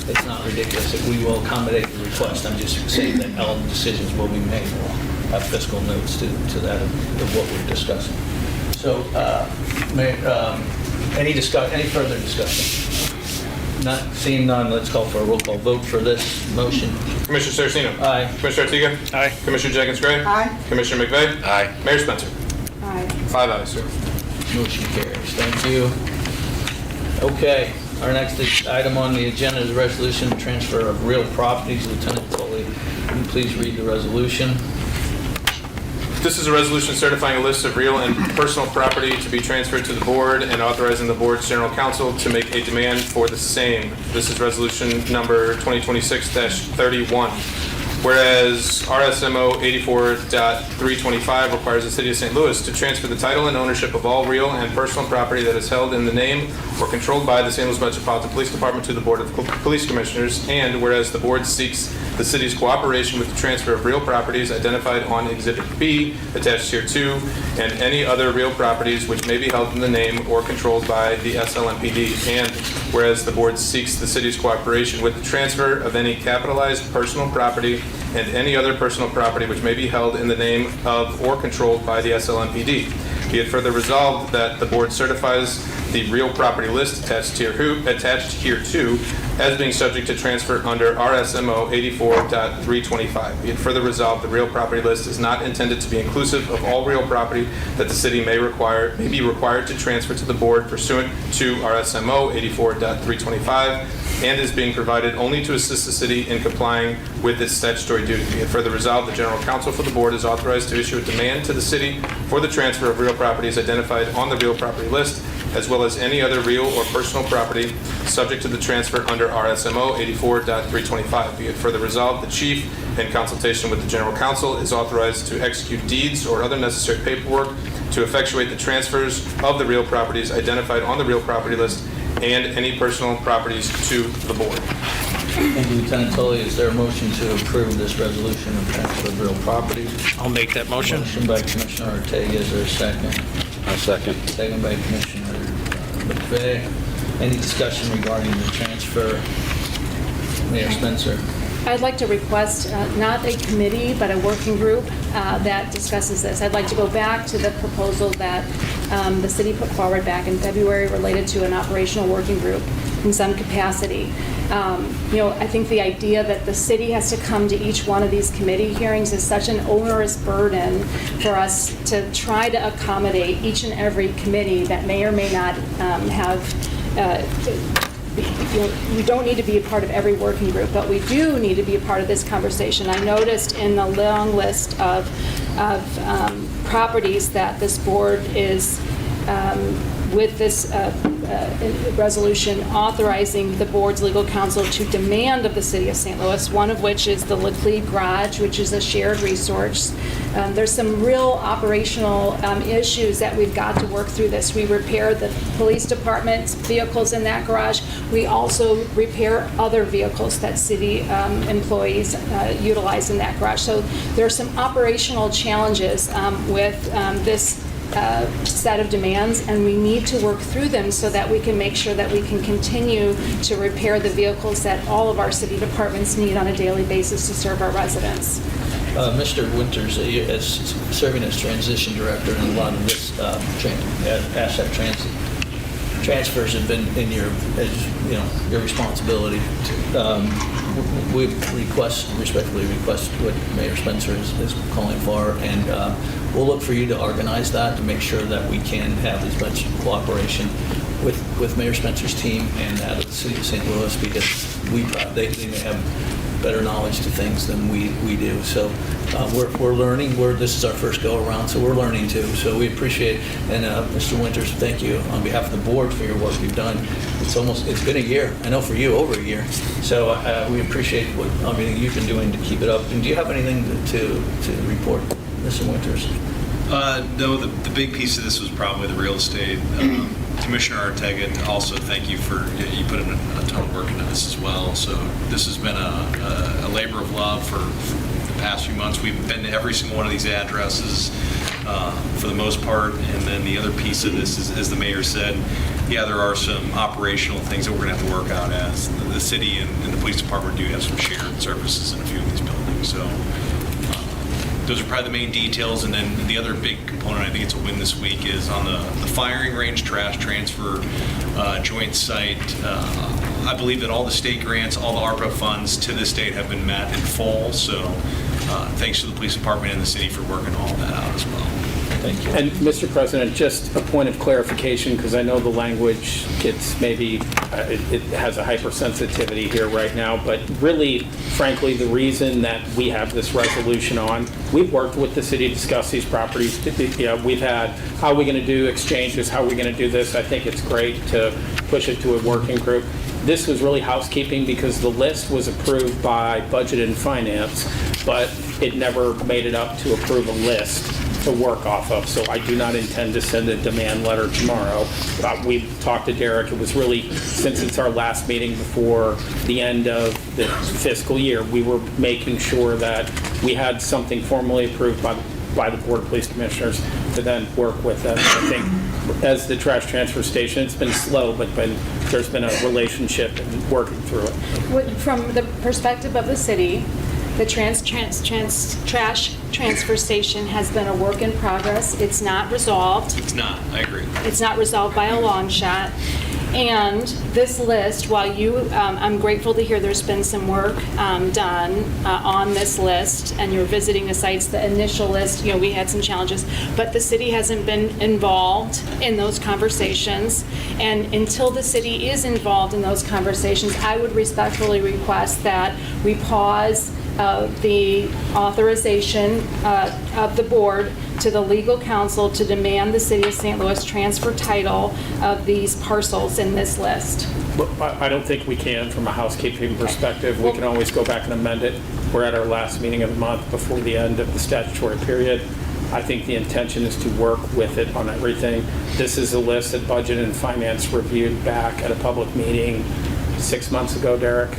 it's not ridiculous that we will accommodate the request. I'm just saying that all the decisions will be made. We'll have fiscal notes to that of what we're discussing. So, any further discussion? Not seeing none, let's call for a roll call vote for this motion. Commissioner Saraceno. Aye. Commissioner Ortega. Aye. Commissioner Jenkins Gray. Aye. Commissioner McVeigh? Aye. Mayor Spencer? Aye. 5 ayes, sir. Motion carries. Thank you. Okay, our next item on the agenda is resolution to transfer of real properties. Lieutenant Tully, can you please read the resolution? This is a resolution certifying a list of real and personal property to be transferred to the board and authorizing the board's general counsel to make a demand for the same. This is resolution number 2026-31. Whereas RSMO 84.325 requires the City of St. Louis to transfer the title and ownership of all real and personal property that is held in the name or controlled by the St. Louis Metropolitan Police Department to the Board of Police Commissioners, and whereas the board seeks the city's cooperation with the transfer of real properties identified on Exhibit B, attached here 2, and any other real properties which may be held in the name or controlled by the SLMPD, and whereas the board seeks the city's cooperation with the transfer of any capitalized personal property and any other personal property which may be held in the name of or controlled by the SLMPD. Be it further resolved that the board certifies the real property list attached here 2 as being subject to transfer under RSMO 84.325. Be it further resolved, the real property list is not intended to be inclusive of all real property that the city may be required to transfer to the board pursuant to RSMO 84.325, and is being provided only to assist the city in complying with its statutory duty. Be it further resolved, the general counsel for the board is authorized to issue a demand to the city for the transfer of real properties identified on the real property list, as well as any other real or personal property subject to the transfer under RSMO 84.325. Be it further resolved, the chief, in consultation with the general counsel, is authorized to execute deeds or other necessary paperwork to effectuate the transfers of the real properties identified on the real property list and any personal properties to the board. Thank you, Lieutenant Tully. Is there a motion to approve this resolution of transfer of real property? I'll make that motion. Motion by Commissioner Ortega. Is there a second? I'll second. Second by Commissioner McVeigh. Any discussion regarding the transfer? Mayor Spencer. I'd like to request not a committee, but a working group that discusses this. I'd like to go back to the proposal that the city put forward back in February related to an operational working group in some capacity. I think the idea that the city has to come to each one of these committee hearings is such an onerous burden for us to try to accommodate each and every committee that may or may not have we don't need to be a part of every working group, but we do need to be a part of this conversation. I noticed in the long list of properties that this board is with this resolution authorizing the board's legal counsel to demand of the city of St. Louis, one of which is the Laclede Garage, which is a shared resource. There's some real operational issues that we've got to work through this. We repair the police department's vehicles in that garage. We also repair other vehicles that city employees utilize in that garage. So there are some operational challenges with this set of demands, and we need to work through them so that we can make sure that we can continue to repair the vehicles that all of our city departments need on a daily basis to serve our residents. Mr. Winters, as serving as transition director, and a lot of this asset transfers have been in your responsibility. We respectfully request what Mayor Spencer is calling for, and we'll look for you to organize that to make sure that we can have as much cooperation with Mayor Spencer's team and out of the city of St. Louis, because they may have better knowledge to things than we do. So we're learning. This is our first go around, so we're learning too. So we appreciate, and Mr. Winters, thank you on behalf of the board for your work you've done. It's been a year. I know for you, over a year. So we appreciate everything you've been doing to keep it up. And do you have anything to report, Mr. Winters? No, the big piece of this was probably the real estate. Commissioner Ortega, and also thank you for, you put in a ton of work into this as well. So this has been a labor of love for the past few months. We've been to every single one of these addresses for the most part. And then the other piece of this is, as the mayor said, yeah, there are some operational things that we're going to have to work out, as the city and the police department do have some shared services in a few of these buildings. So those are probably the main details. And then the other big component, I think it's a win this week, is on the firing range trash transfer joint site. I believe that all the state grants, all the ARPA funds to this date have been met in full. So thanks to the police department and the city for working all that out as well. Thank you. And Mr. President, just a point of clarification, because I know the language gets maybe, it has a hypersensitivity here right now, but really, frankly, the reason that we have this resolution on, we've worked with the city to discuss these properties. We've had, how are we going to do exchanges, how are we going to do this? I think it's great to push it to a working group. This was really housekeeping because the list was approved by Budget and Finance, but it never made it up to approve a list to work off of. So I do not intend to send a demand letter tomorrow. We talked to Derek. It was really, since it's our last meeting before the end of the fiscal year, we were making sure that we had something formally approved by the Board of Police Commissioners to then work with them. I think as the trash transfer station, it's been slow, but there's been a relationship and working through it. From the perspective of the city, the trash transfer station has been a work in progress. It's not resolved. It's not, I agree. It's not resolved by a long shot. And this list, while I'm grateful to hear there's been some work done on this list, and you're visiting the sites, the initial list, we had some challenges, but the city hasn't been involved in those conversations. And until the city is involved in those conversations, I would respectfully request that we pause the authorization of the board to the legal counsel to demand the city of St. Louis transfer title of these parcels in this list. I don't think we can from a housekeeping perspective. We can always go back and amend it. We're at our last meeting of the month before the end of the statutory period. I think the intention is to work with it on everything. This is a list that Budget and Finance reviewed back at a public meeting 6 months ago, Derek.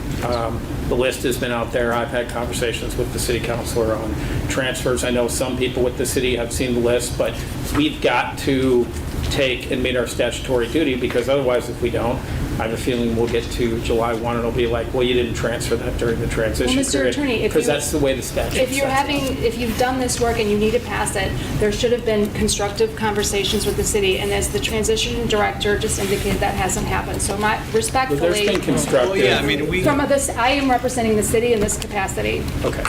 The list has been out there. I've had conversations with the city councilor on transfers. I know some people with the city have seen the list, but we've got to take and meet our statutory duty, because otherwise, if we don't, I have a feeling we'll get to July 1 and it'll be like, well, you didn't transfer that during the transition Well, Mr. period. Attorney, because that's the way the statute if you've done this work and you need to pass it, there should have been constructive conversations with the city, and as the transition director just indicated, that hasn't happened. So respectfully, There's been constructive. Well, yeah, I mean, I am representing the city in this capacity. Okay.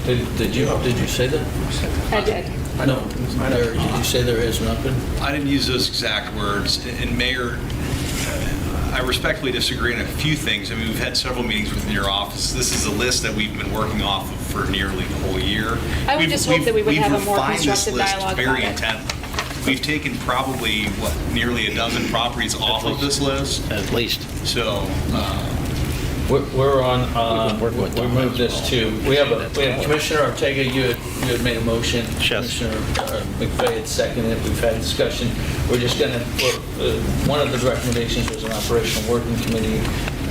Did you say that? I did. No. Did you say there has not been? I didn't use those exact words. And Mayor, I respectfully disagree on a few things. I mean, we've had several meetings within your office. This is a list that we've been working off of for nearly the whole year. I would just hope that we would have a more constructive We've dialogue refined this list about very it. intently. We've taken probably, nearly a dozen properties off of this list. At least. So, We're on, we moved this to, we have Commissioner Ortega, you had made a motion. Yes. Commissioner McVeigh had seconded it. We've had discussion. We're just going to, one of the recommendations was an operational working committee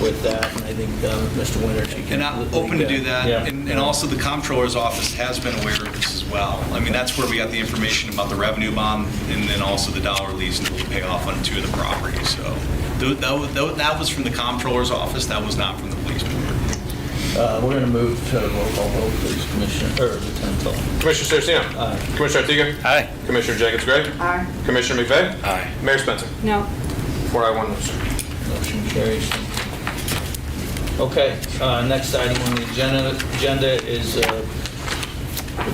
with that, and I think Mr. Winters, you can. and I'm open to do that. Yeah. And also the comptroller's office has been aware of this as well. I mean, that's where we got the information about the revenue bond and then also the dollar lease until we pay off on 2 of the properties. So that was from the comptroller's office. That was not from the police board. We're going to move to roll call vote, please, Commissioner, or Lieutenant Tall. Commissioner Saraceno? Aye. Commissioner Ortega? Aye. Commissioner Jenkins-Gray? Aye. Commissioner McVeigh? Aye. Mayor Spencer? No. 4 ayes, 1 no, sir. Motion carries. Okay, next item on the agenda is the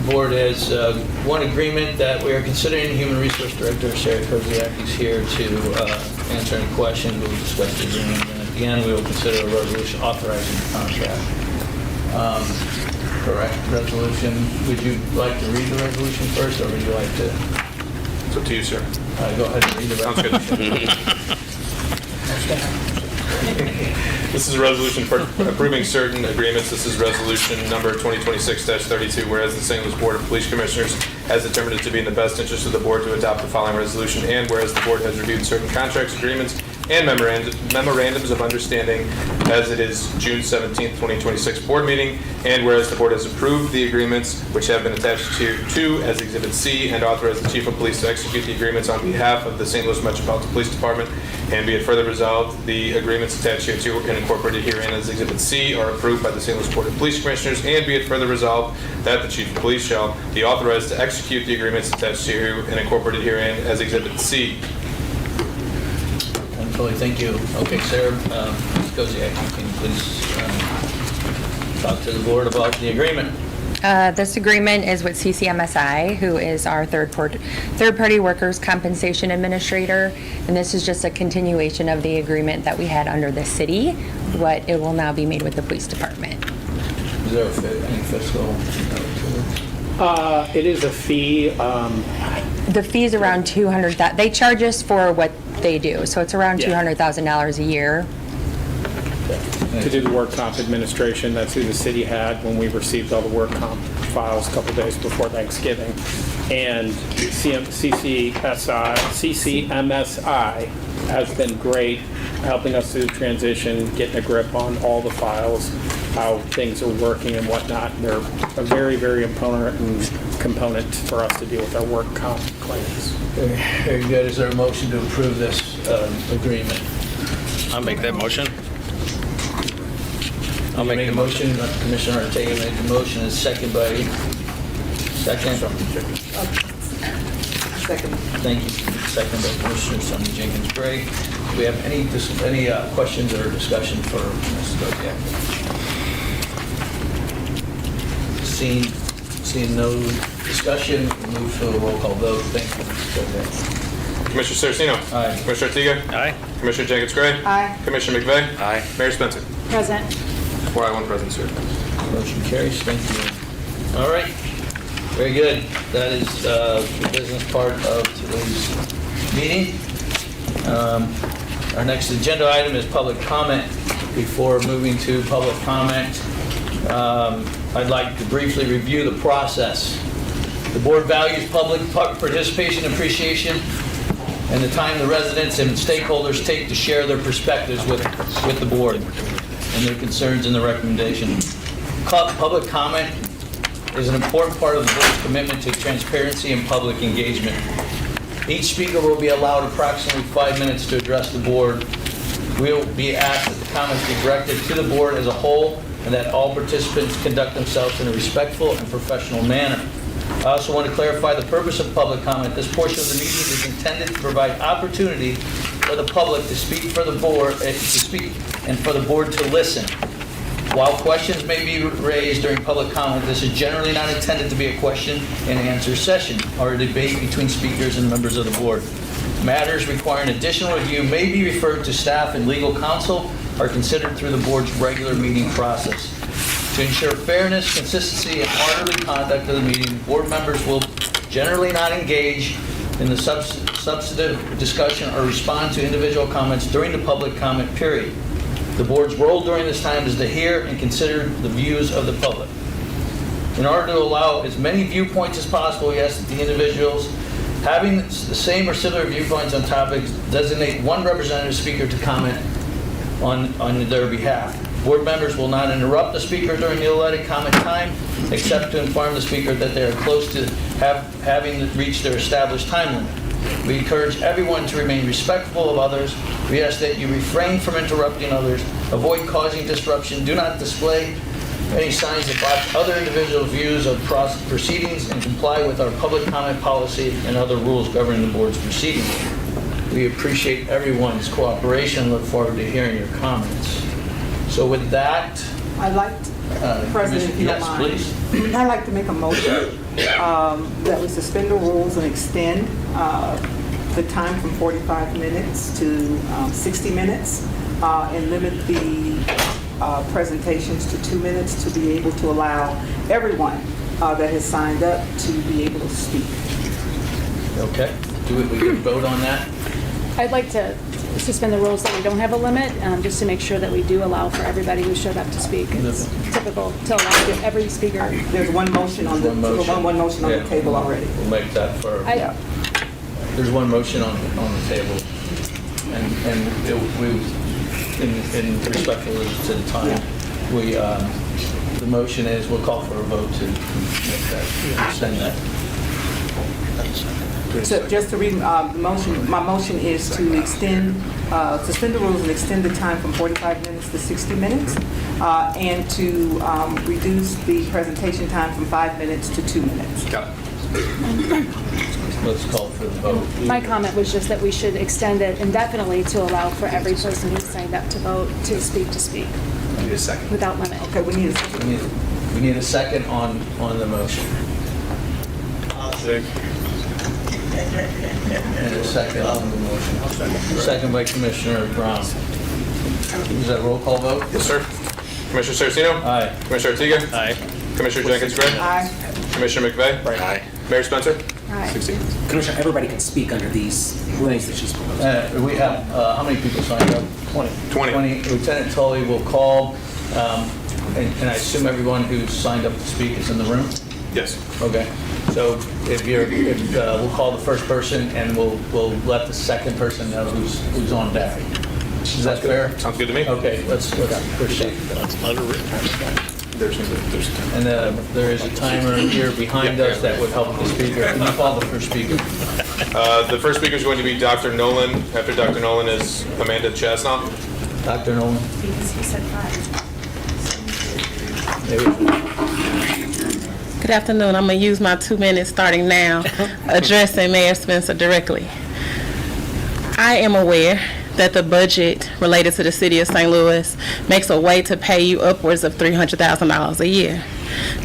board has one agreement that we are considering. Human Resource Director Sarah Koziak is here to answer any questions. We'll discuss the agreement, and at the end, we will consider a resolution authorizing the contract. Correct, resolution. Would you like to read the resolution first, or would you like to? It's up to you, sir. Go ahead and read the Sounds good. resolution. This is a resolution for approving certain agreements. This is resolution number 2026-32, whereas the St. Louis Board of Police Commissioners has determined it to be in the best interest of the board to adopt the following resolution, and whereas the board has reviewed certain contracts, agreements, and memorandums of understanding as it is June 17th, 2026 board meeting, and whereas the board has approved the agreements which have been attached to as Exhibit C and authorized the Chief of Police to execute the agreements on behalf of the St. Louis Metropolitan Police Department, and be it further resolved, the agreements attached here to and incorporated herein as Exhibit C are approved by the St. Louis Board of Police Commissioners, and be it further resolved that the Chief of Police shall be authorized to execute the agreements attached to and incorporated herein as Exhibit C. Wonderfully, thank you. Okay, Sarah, Ms. Koziak, can you please talk to the board about the agreement? This agreement is with CCMSI, who is our third-party workers' compensation administrator, and this is just a continuation of the agreement that we had under the city, what it will now be made with the police department. Is there any fiscal? It is a fee. The fee's around $200,000. They charge us for what they do, so it's around Yeah. $200,000 a year. To do the work comp administration. That's who the city had when we received all the work comp files a couple days before Thanksgiving. And CCMSI has been great, helping us through the transition, getting a grip on all the files, how things are working and whatnot. They're a very, very important component for us to deal with our work comp claims. Very good. Is there a motion to approve this agreement? I'll make that motion. I'll make the motion. Commissioner Ortega made the motion. Is second by second. Second. Thank you. Second by Commissioner Sonny Jenkins Gray. Do we have any questions or discussion for Ms. Dodiak? Seeing no discussion, we'll move to a roll call vote. Thank you, Ms. Dodiak. Commissioner Saraceno? Aye. Commissioner Ortega? Aye. Commissioner Jenkins Gray? Aye. Commissioner McVeigh? Aye. Mayor Spencer? Present. 4 ayes, 1 present, sir. Motion carries. Thank you. All right. Very good. That is the business part of today's meeting. Our next agenda item is public comment. Before moving to public comment, I'd like to briefly review the process. The board values public participation and appreciation and the time the residents and stakeholders take to share their perspectives with the board and their concerns and the recommendation. Public comment is an important part of the board's commitment to transparency and public engagement. Each speaker will be allowed approximately 5 minutes to address the board. We'll be asked that the comments be directed to the board as a whole and that all participants conduct themselves in a respectful and professional manner. I also want to clarify the purpose of public comment. This portion of the meeting is intended to provide opportunity for the public to speak for the board, and for the board to listen. While questions may be raised during public comment, this is generally not intended to be a question and answer session or a debate between speakers and members of the board. Matters requiring additional review may be referred to staff and legal counsel or considered through the board's regular meeting process. To ensure fairness, consistency, and orderly conduct of the meeting, board members will generally not engage in the substantive discussion or respond to individual comments during the public comment period. The board's role during this time is to hear and consider the views of the public. In order to allow as many viewpoints as possible, we ask that the individuals having the same or similar viewpoints on topics designate one representative speaker to comment on their behalf. Board members will not interrupt the speaker during the allotted comment time, except to inform the speaker that they are close to having reached their established time limit. We encourage everyone to remain respectful of others. We ask that you refrain from interrupting others, avoid causing disruption, do not display any signs that block other individual views of proceedings, and comply with our public comment policy and other rules governing the board's proceedings. We appreciate everyone's cooperation and look forward to hearing your comments. So with that, I'd like, President, if you don't mind. Yes, please. I'd like to make a motion that we suspend the rules and extend the time from 45 minutes to 60 minutes and limit the presentations to 2 minutes to be able to allow everyone that has signed up to be able to speak. Okay. We can vote on that? I'd like to suspend the rules that we don't have a limit, just to make sure that we do allow for everybody who showed up to speak. It's typical to allow every speaker. There's one motion on the one motion on the table already. We'll make that for, there's one motion on the table. And in respectful to the time, the motion is, we'll call for a vote to make that, extend that. So just to read the motion, my motion is to extend, suspend the rules and extend the time from 45 minutes to 60 minutes, and to reduce the presentation time from 5 minutes to 2 minutes. Got it. Let's call for the vote. My comment was just that we should extend it indefinitely to allow for every person who signed up to vote to speak I need a second. without limit. Okay, we need a second. We need a second on the motion. And a second on the motion. Second by Commissioner Brown. Is that a roll call vote? Yes, sir. Commissioner Saraceno? Aye. Commissioner Artiga? Aye. Commissioner Jenkins Gray? Aye. Commissioner McVeigh? Aye. Mayor Spencer? Commissioner, everybody can speak under these rules that she's proposing. We have, how many people signed up? 20. 20. Lieutenant Tully will call, and I assume everyone who's signed up to speak is in the room? Yes. Okay. So we'll call the first person, and we'll let the second person know who's on deck. Is that fair? Sounds good to me. Okay, let's proceed. And there is a timer here behind us that would help the speaker. Can you call the first speaker? The first speaker is going to be Dr. Nolan. After Dr. Nolan is Amanda Chasnoff. Dr. Nolan? Because he said 5. There we go. Good afternoon. I'm going to use my 2 minutes starting now, addressing Mayor Spencer directly. I am aware that the budget related to the city of St. Louis makes a way to pay you upwards of $300,000 a year.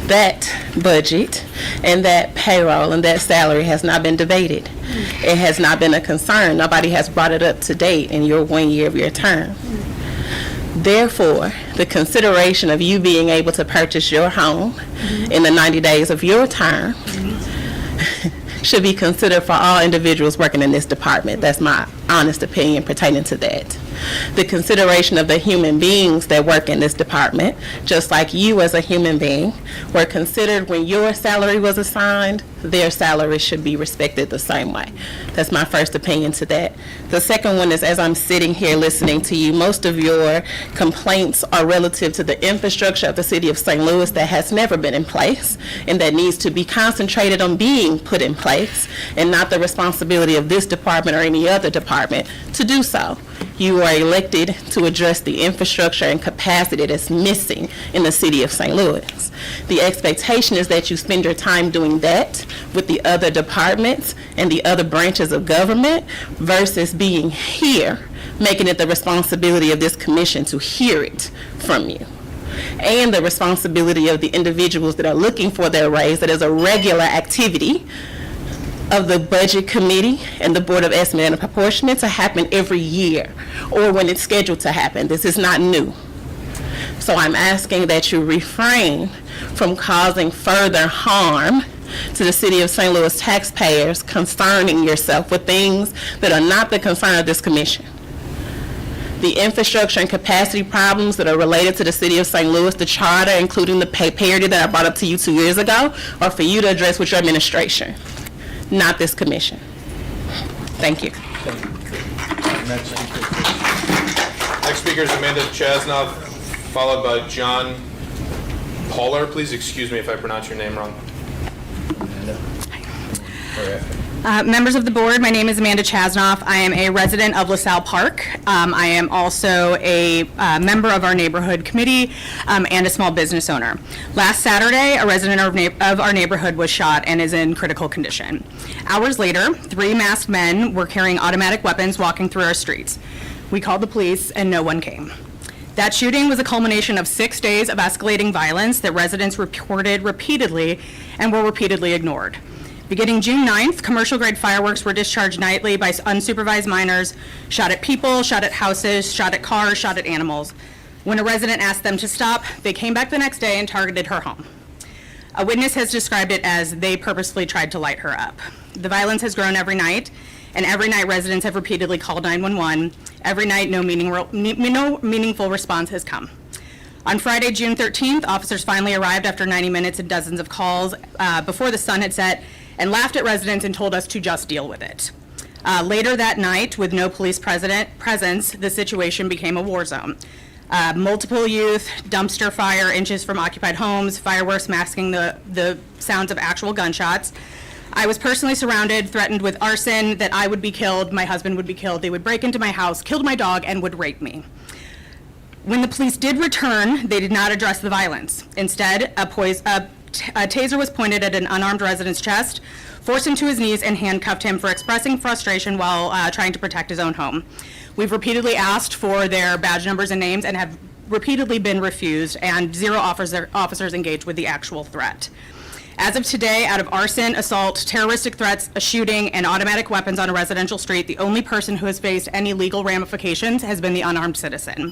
That budget and that payroll and that salary has not been debated. It has not been a concern. Nobody has brought it up to date in your 1 year of your term. Therefore, the consideration of you being able to purchase your home in the 90 days of your term should be considered for all individuals working in this department. That's my honest opinion pertaining to that. The consideration of the human beings that work in this department, just like you as a human being, were considered when your salary was assigned. Their salary should be respected the same way. That's my first opinion to that. The second one is, as I'm sitting here listening to you, most of your complaints are relative to the infrastructure of the city of St. Louis that has never been in place and that needs to be concentrated on being put in place, and not the responsibility of this department or any other department to do so. You are elected to address the infrastructure and capacity that's missing in the city of St. Louis. The expectation is that you spend your time doing that with the other departments and the other branches of government versus being here, making it the responsibility of this commission to hear it from you. And the responsibility of the individuals that are looking for their raise, that is a regular activity of the Budget Committee and the Board of Estimate and Proportionate to happen every year, or when it's scheduled to happen. This is not new. So I'm asking that you refrain from causing further harm to the city of St. Louis taxpayers concerning yourself with things that are not the concern of this commission. The infrastructure and capacity problems that are related to the city of St. Louis, the charter, including the pay parity that I brought up to you 2 years ago, are for you to address with your administration, not this commission. Thank you. Next speaker is Amanda Chasnoff, followed by John Pauler. Please excuse me if I pronounce your name wrong. Members of the board, my name is Amanda Chasnoff. I am a resident of LaSalle Park. I am also a member of our neighborhood committee and a small business owner. Last Saturday, a resident of our neighborhood was shot and is in critical condition. Hours later, 3 masked men were carrying automatic weapons walking through our streets. We called the police and no one came. That shooting was a culmination of 6 days of escalating violence that residents reported repeatedly and were repeatedly ignored. Beginning June 9th, commercial-grade fireworks were discharged nightly by unsupervised minors, shot at people, shot at houses, shot at cars, shot at animals. When a resident asked them to stop, they came back the next day and targeted her home. A witness has described it as they purposely tried to light her up. The violence has grown every night, and every night residents have repeatedly called 911. Every night, no meaningful response has come. On Friday, June 13th, officers finally arrived after 90 minutes and dozens of calls before the sun had set, and laughed at residents and told us to just deal with it. Later that night, with no police presence, the situation became a war zone. Multiple youth, dumpster fire inches from occupied homes, fireworks masking the sounds of actual gunshots. I was personally surrounded, threatened with arson, that I would be killed, my husband would be killed, they would break into my house, killed my dog, and would rape me. When the police did return, they did not address the violence. Instead, a taser was pointed at an unarmed resident's chest, forced him to his knees, and handcuffed him for expressing frustration while trying to protect his own home. We've repeatedly asked for their badge numbers and names and have repeatedly been refused, and 0 officers engaged with the actual threat. As of today, out of arson, assault, terroristic threats, a shooting, and automatic weapons on a residential street, the only person who has faced any legal ramifications has been the unarmed citizen.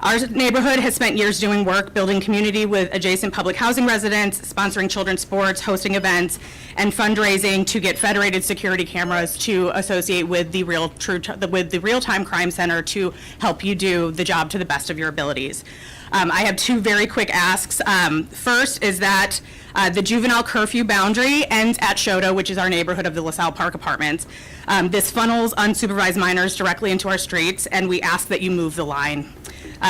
Our neighborhood has spent years doing work, building community with adjacent public housing residents, sponsoring children's sports, hosting events, and fundraising to get federated security cameras to associate with the Real-Time Crime Center to help you do the job to the best of your abilities. I have 2 very quick asks. First is that the juvenile curfew boundary ends at Shoto, which is our neighborhood of the LaSalle Park Apartments. This funnels unsupervised minors directly into our streets, and we ask that you move the line.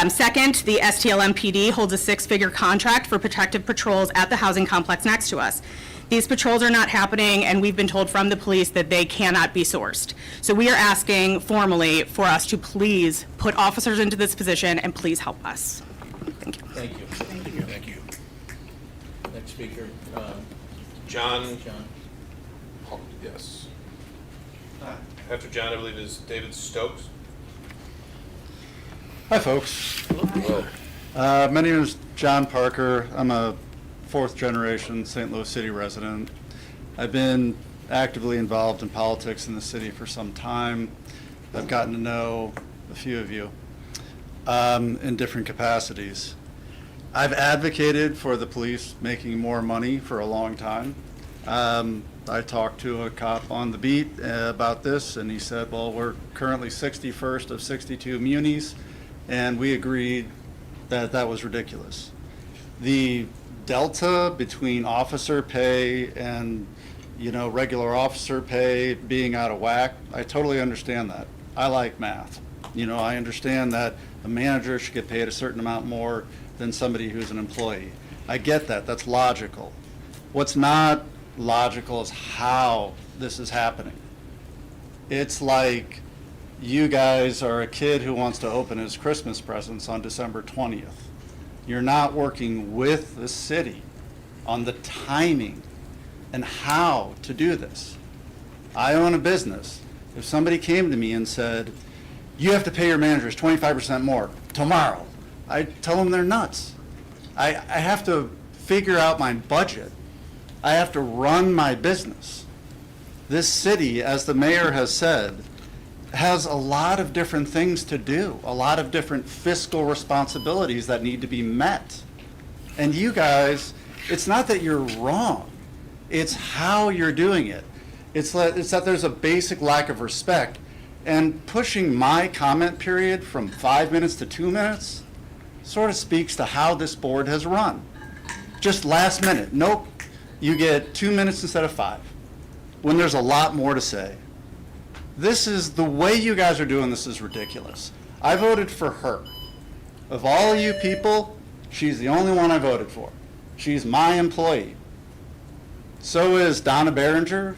Second, the STLMPD holds a 6-figure contract for protective patrols at the housing complex next to us. These patrols are not happening, and we've been told from the police that they cannot be sourced. So we are asking formally for us to please put officers into this position and please help us. Thank you. Thank you. Thank you. Next speaker, John. John. Yes. After John, I believe, is David Stokes. Hi, folks. My name is John Parker. I'm a 4th-generation St. Louis City resident. I've been actively involved in politics in the city for some time. I've gotten to know a few of you in different capacities. I've advocated for the police making more money for a long time. I talked to a cop on the beat about this, and he said, well, we're currently 61st of 62 munis, and we agreed that that was ridiculous. The delta between officer pay and, regular officer pay being out of whack, I totally understand that. I like math. I understand that a manager should get paid a certain amount more than somebody who's an employee. I get that. That's logical. What's not logical is how this is happening. It's like you guys are a kid who wants to open his Christmas presents on December 20th. You're not working with the city on the timing and how to do this. I own a business. If somebody came to me and said, you have to pay your managers 25% more tomorrow, I tell them they're nuts. I have to figure out my budget. I have to run my business. This city, as the mayor has said, has a lot of different things to do, a lot of different fiscal responsibilities that need to be met. And you guys, it's not that you're wrong, it's how you're doing it. It's that there's a basic lack of respect. And pushing my comment period from 5 minutes to 2 minutes sort of speaks to how this board has run. Just last minute, nope, you get 2 minutes instead of 5, when there's a lot more to say. This is, the way you guys are doing this is ridiculous. I voted for her. Of all you people, she's the only one I voted for. She's my employee. So is Donna Behringer.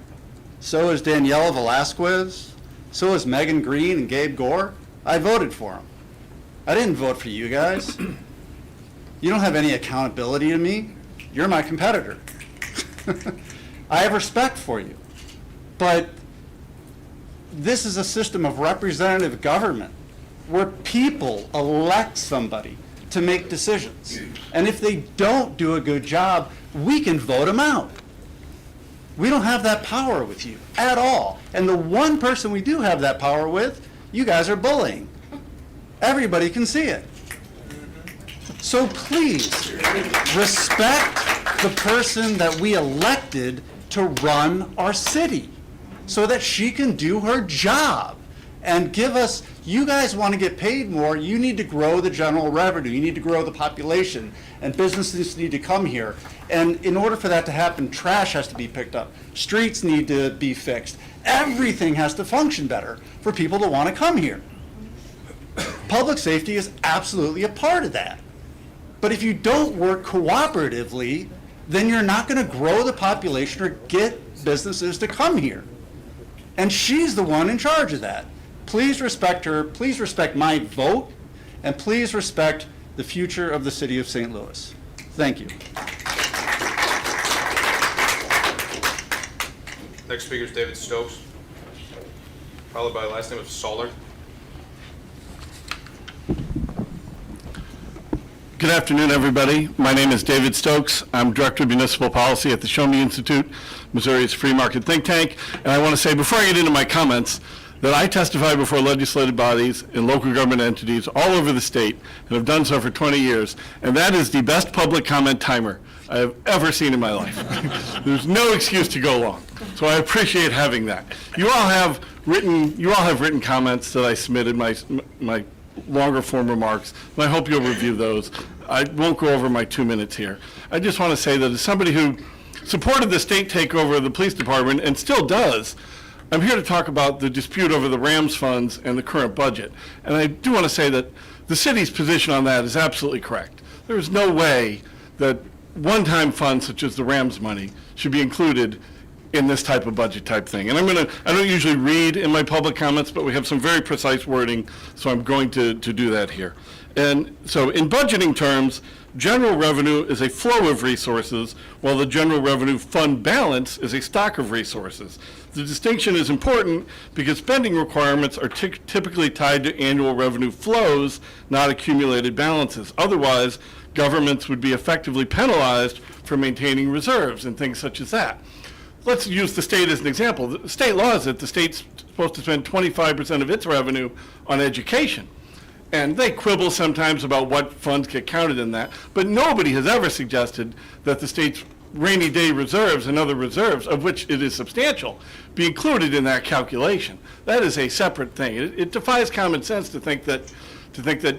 So is Daniela Velasquez. So is Megan Green and Gabe Gore. I voted for them. I didn't vote for you guys. You don't have any accountability to me. You're my competitor. I have respect for you. But this is a system of representative government where people elect somebody to make decisions. And if they don't do a good job, we can vote them out. We don't have that power with you at all. And the one person we do have that power with, you guys are bullying. Everybody can see it. So please, respect the person that we elected to run our city so that she can do her job and give us, you guys want to get paid more, you need to grow the general revenue, you need to grow the population, and businesses need to come here. And in order for that to happen, trash has to be picked up, streets need to be fixed, everything has to function better for people to want to come here. Public safety is absolutely a part of that. But if you don't work cooperatively, then you're not going to grow the population or get businesses to come here. And she's the one in charge of that. Please respect her, please respect my vote, and please respect the future of the city of St. Louis. Thank you. Next speaker is David Stokes, followed by last name of Soller. Good afternoon, everybody. My name is David Stokes. I'm Director of Municipal Policy at the Show Me Institute, Missouri's free market think tank. And I want to say, before I get into my comments, that I testify before legislative bodies and local government entities all over the state and have done so for 20 years. And that is the best public comment timer I have ever seen in my life. There's no excuse to go long. So I appreciate having that. You all have written comments that I submitted, my longer form remarks, and I hope you'll review those. I won't go over my 2 minutes here. I just want to say that as somebody who supported the state takeover of the police department and still does, I'm here to talk about the dispute over the Rams funds and the current budget. And I do want to say that the city's position on that is absolutely correct. There is no way that one-time funds such as the Rams money should be included in this type of budget type thing. And I don't usually read in my public comments, but we have some very precise wording, so I'm going to do that here. And so in budgeting terms, general revenue is a flow of resources, while the general revenue fund balance is a stock of resources. The distinction is important because spending requirements are typically tied to annual revenue flows, not accumulated balances. Otherwise, governments would be effectively penalized for maintaining reserves and things such as that. Let's use the state as an example. The state law is that the state's supposed to spend 25% of its revenue on education. And they quibble sometimes about what funds get counted in that, but nobody has ever suggested that the state's rainy day reserves and other reserves, of which it is substantial, be included in that calculation. That is a separate thing. It defies common sense to think that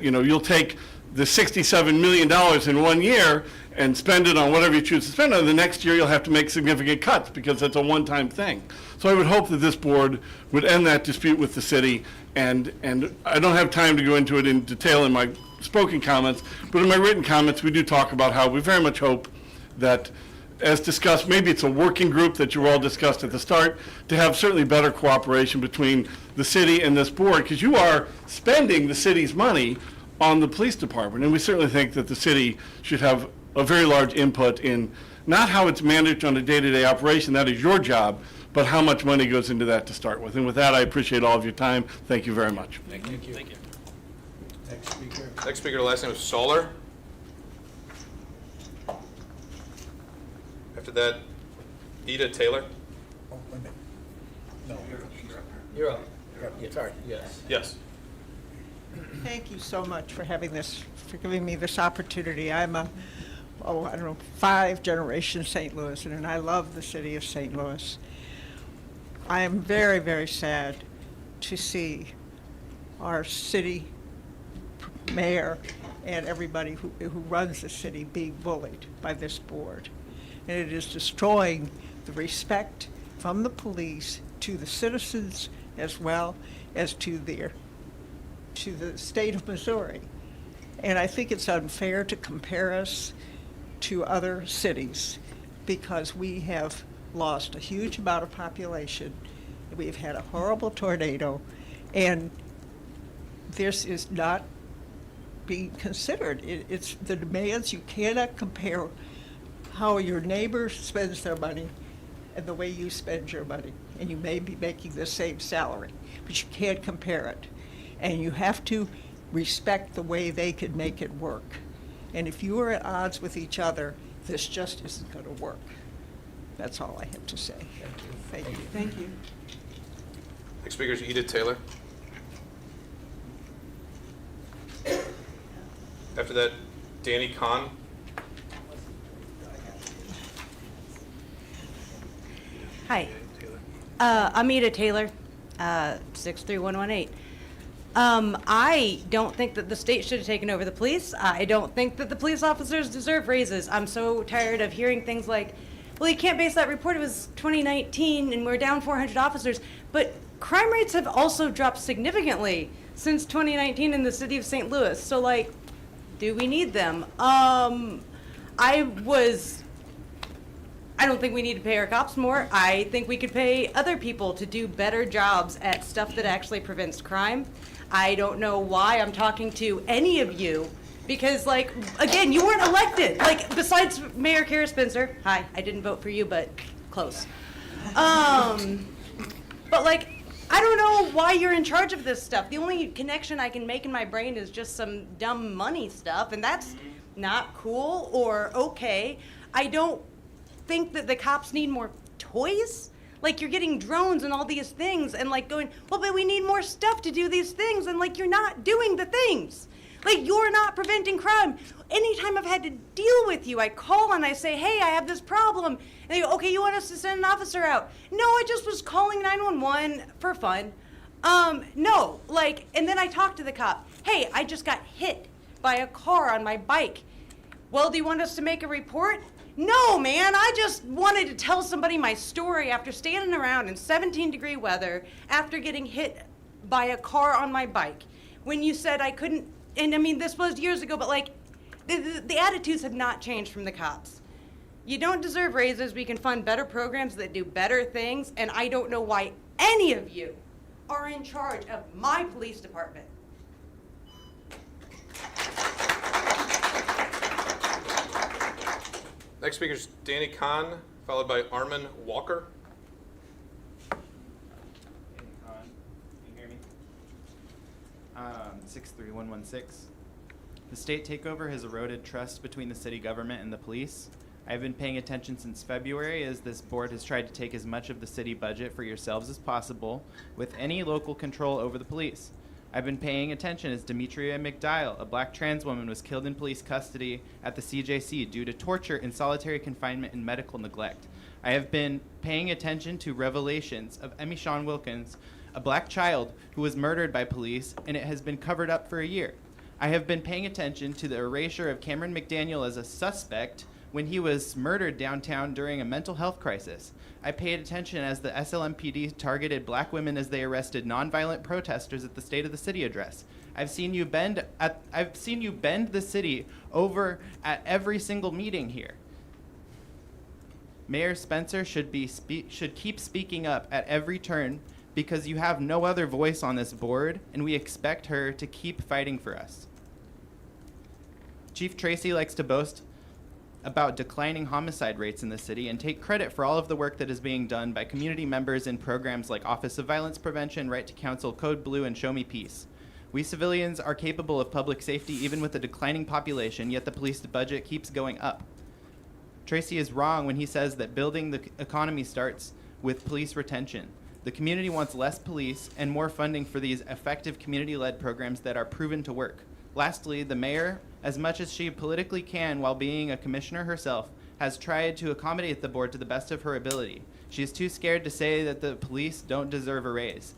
you'll take the $67 million in 1 year and spend it on whatever you choose to spend on. The next year you'll have to make significant cuts because that's a one-time thing. So I would hope that this board would end that dispute with the city, and I don't have time to go into it in detail in my spoken comments, but in my written comments we do talk about how we very much hope that, as discussed, maybe it's a working group that you all discussed at the start, to have certainly better cooperation between the city and this board, because you are spending the city's money on the police department, and we certainly think that the city should have a very large input in not how it's managed on a day-to-day operation, that is your job, but how much money goes into that to start with. And with that, I appreciate all of your time. Thank you very much. Thank you. Thank you. Next speaker. Next speaker, the last name is Solar. After that, Ida Taylor. Oh, wait a minute. No, you're up. Yeah, sorry. Yes. Yes. Thank you so much for for giving me this opportunity. I'm a, 5-generation St. Louis, and I love the city of St. Louis. I am very, very sad to see our city mayor and everybody who runs the city being bullied by this board. And it is destroying the respect from the police to the citizens as well as to the state of Missouri. And I think it's unfair to compare us to other cities because we have lost a huge amount of population. We've had a horrible tornado, and this is not being considered. It's the demands. You cannot compare how your neighbor spends their money and the way you spend your money. And you may be making the same salary, but you can't compare it. And you have to respect the way they can make it work. And if you are at odds with each other, this just isn't going to work. That's all I have to say. Thank you. Thank you. Next speaker is Edith Taylor. After that, Danny Kahn. Hi, I'm Ida Taylor, 63118. I don't think that the state should have taken over the police. I don't think that the police officers deserve raises. I'm so tired of hearing things like, well, you can't base that report. It was 2019 and we're down 400 officers. But crime rates have also dropped significantly since 2019 in the city of St. Louis. So, like, do we need them? I don't think we need to pay our cops more. I think we could pay other people to do better jobs at stuff that actually prevents crime. I don't know why I'm talking to any of you because, like, again, you weren't elected. Like, besides Mayor Kara Spencer. Hi, I didn't vote for you, but close. But, like, I don't know why you're in charge of this stuff. The only connection I can make in my brain is just some dumb money stuff, and that's not cool or okay. I don't think that the cops need more toys. Like, you're getting drones and all these things and like going, well, but we need more stuff to do these things, and like, you're not doing the things. Like, you're not preventing crime. Anytime I've had to deal with you, I call and I say, hey, I have this problem. And they go, okay, you want us to send an officer out? No, I just was calling 911 for fun. No, like, and then I talk to the cop. Hey, I just got hit by a car on my bike. Well, do you want us to make a report? No, man, I just wanted to tell somebody my story after standing around in 17-degree weather after getting hit by a car on my bike. When you said I couldn't, and I mean, this was years ago, but like, the attitudes have not changed from the cops. You don't deserve raises. We can fund better programs that do better things, and I don't know why any of you are in charge of my police department. Next speaker is Danny Kahn, followed by Armin Walker. Danny Kahn, can you hear me? 63116. The state takeover has eroded trust between the city government and the police. I've been paying attention since February as this board has tried to take as much of the city budget for yourselves as possible with any local control over the police. I've been paying attention as Demetria McDial, a black trans woman, was killed in police custody at the CJC due to torture in solitary confinement and medical neglect. I have been paying attention to revelations of Emmy Sean Wilkins, a black child who was murdered by police, and it has been covered up for a year. I have been paying attention to the erasure of Cameron McDaniel as a suspect when he was murdered downtown during a mental health crisis. I paid attention as the SLMPD targeted black women as they arrested nonviolent protesters at the State of the City address. I've seen you bend the city over at every single meeting here. Mayor Spencer should keep speaking up at every turn because you have no other voice on this board, and we expect her to keep fighting for us. Chief Tracy likes to boast about declining homicide rates in the city and take credit for all of the work that is being done by community members in programs like Office of Violence Prevention, Right to Counsel, Code Blue, and Show Me Peace. We civilians are capable of public safety even with a declining population, yet the police budget keeps going up. Tracy is wrong when he says that building the economy starts with police retention. The community wants less police and more funding for these effective community-led programs that are proven to work. Lastly, the mayor, as much as she politically can while being a commissioner herself, has tried to accommodate the board to the best of her ability. She is too scared to say that the police don't deserve a raise.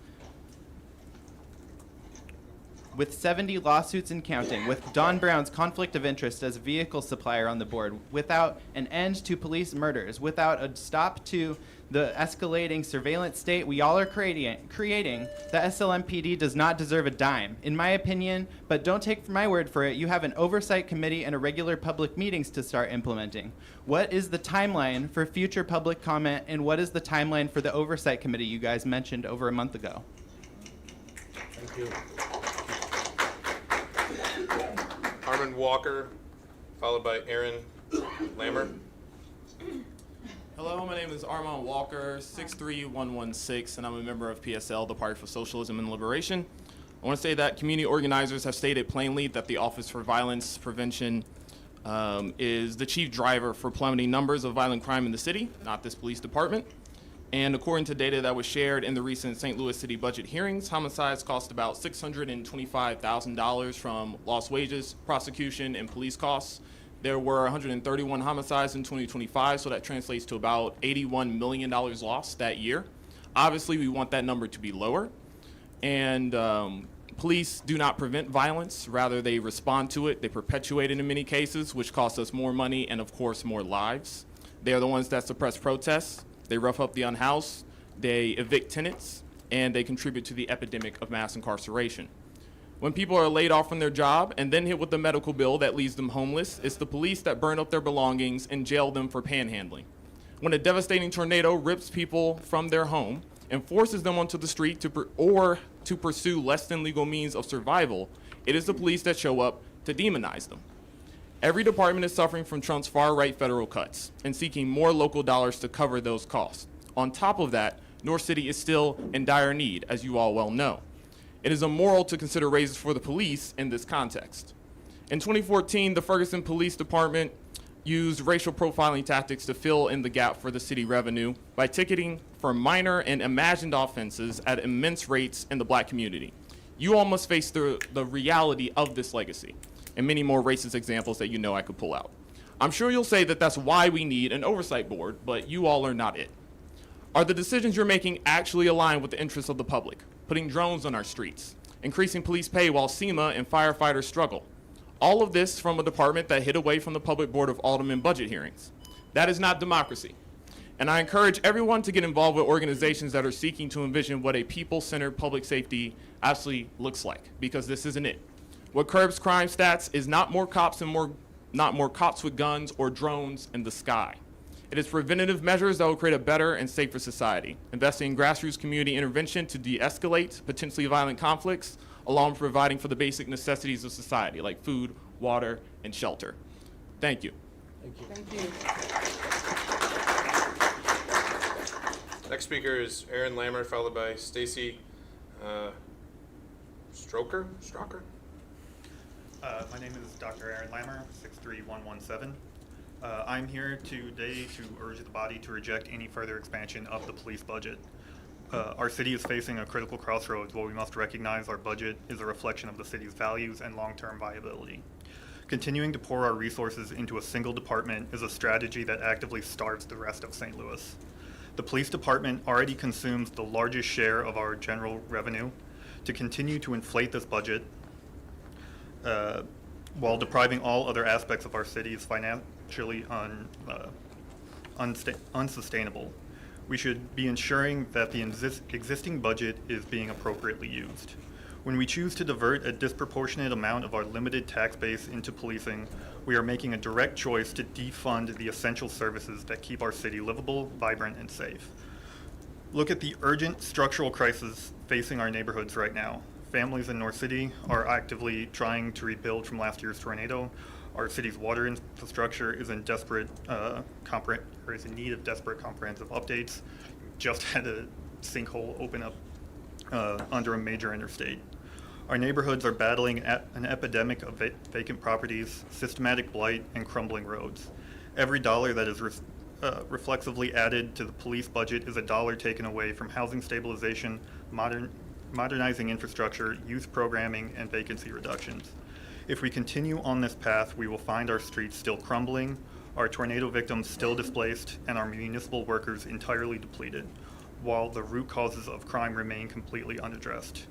With 70 lawsuits and counting, with Don Brown's conflict of interest as a vehicle supplier on the board, without an end to police murders, without a stop to the escalating surveillance state we all are creating, the SLMPD does not deserve a dime, in my opinion, but don't take my word for it. You have an oversight committee and a regular public meetings to start implementing. What is the timeline for future public comment, and what is the timeline for the oversight committee you guys mentioned over a month ago? Thank you. Armin Walker, followed by Aaron Lammer. Hello, my name is Armand Walker, 63116, and I'm a member of PSL, the Party for Socialism and Liberation. I want to say that community organizers have stated plainly that the Office for Violence Prevention is the chief driver for plummeting numbers of violent crime in the city, not this police department. And according to data that was shared in the recent St. Louis City budget hearings, homicides cost about $625,000 from lost wages, prosecution, and police costs. There were 131 homicides in 2025, so that translates to about $81 million lost that year. Obviously, we want that number to be lower. And police do not prevent violence. Rather, they respond to it. They perpetuate it in many cases, which costs us more money and, of course, more lives. They are the ones that suppress protests. They rough up the unhoused, they evict tenants, and they contribute to the epidemic of mass incarceration. When people are laid off from their job and then hit with a medical bill that leaves them homeless, it's the police that burn up their belongings and jail them for panhandling. When a devastating tornado rips people from their home and forces them onto the street to pursue less than legal means of survival, it is the police that show up to demonize them. Every department is suffering from Trump's far-right federal cuts and seeking more local dollars to cover those costs. On top of that, North City is still in dire need, as you all well know. It is immoral to consider raises for the police in this context. In 2014, the Ferguson Police Department used racial profiling tactics to fill in the gap for the city revenue by ticketing for minor and imagined offenses at immense rates in the black community. You all must face the reality of this legacy, and many more racist examples that you know I could pull out. I'm sure you'll say that that's why we need an oversight board, but you all are not it. Are the decisions you're making actually aligned with the interests of the public? Putting drones on our streets, increasing police pay while SEMA and firefighters struggle. All of this from a department that hid away from the Public Board of Aldermen budget hearings. That is not democracy. And I encourage everyone to get involved with organizations that are seeking to envision what a people-centered public safety actually looks like, because this isn't it. What curbs crime stats is not more cops with guns or drones in the sky. It is preventative measures that will create a better and safer society, investing in grassroots community intervention to de-escalate potentially violent conflicts, along with providing for the basic necessities of society, like food, water, and shelter. Thank you. Thank you. Next speaker is Aaron Lammer, followed by Stacy Stroker? My name is Dr. Aaron Lammer, 63117. I'm here today to urge the body to reject any further expansion of the police budget. Our city is facing a critical crossroads where we must recognize our budget is a reflection of the city's values and long-term viability. Continuing to pour our resources into a single department is a strategy that actively starves the rest of St. Louis. The police department already consumes the largest share of our general revenue. To continue to inflate this budget while depriving all other aspects of our city is financially unsustainable. We should be ensuring that the existing budget is being appropriately used. When we choose to divert a disproportionate amount of our limited tax base into policing, we are making a direct choice to defund the essential services that keep our city livable, vibrant, and safe. Look at the urgent structural crisis facing our neighborhoods right now. Families in North City are actively trying to rebuild from last year's tornado. Our city's water infrastructure is in need of desperate comprehensive updates. Just had a sinkhole open up under a major interstate. Our neighborhoods are battling an epidemic of vacant properties, systematic blight, and crumbling roads. Every dollar that is reflexively added to the police budget is a dollar taken away from housing stabilization, modernizing infrastructure, youth programming, and vacancy reductions. If we continue on this path, we will find our streets still crumbling, our tornado victims still displaced, and our municipal workers entirely depleted, while the root causes of crime remain completely unaddressed.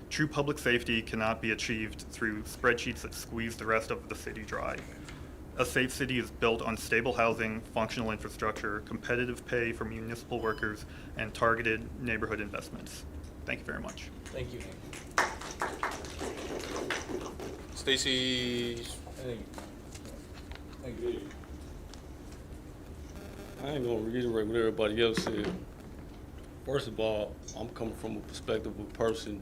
True public safety cannot be achieved through spreadsheets that squeeze the rest of the city dry. A safe city is built on stable housing, functional infrastructure, competitive pay for municipal workers, and targeted neighborhood investments. Thank you very much. Thank you. Stacy. Thank you. I ain't gonna reiterate what everybody else said. First of all, I'm coming from a perspective of a person.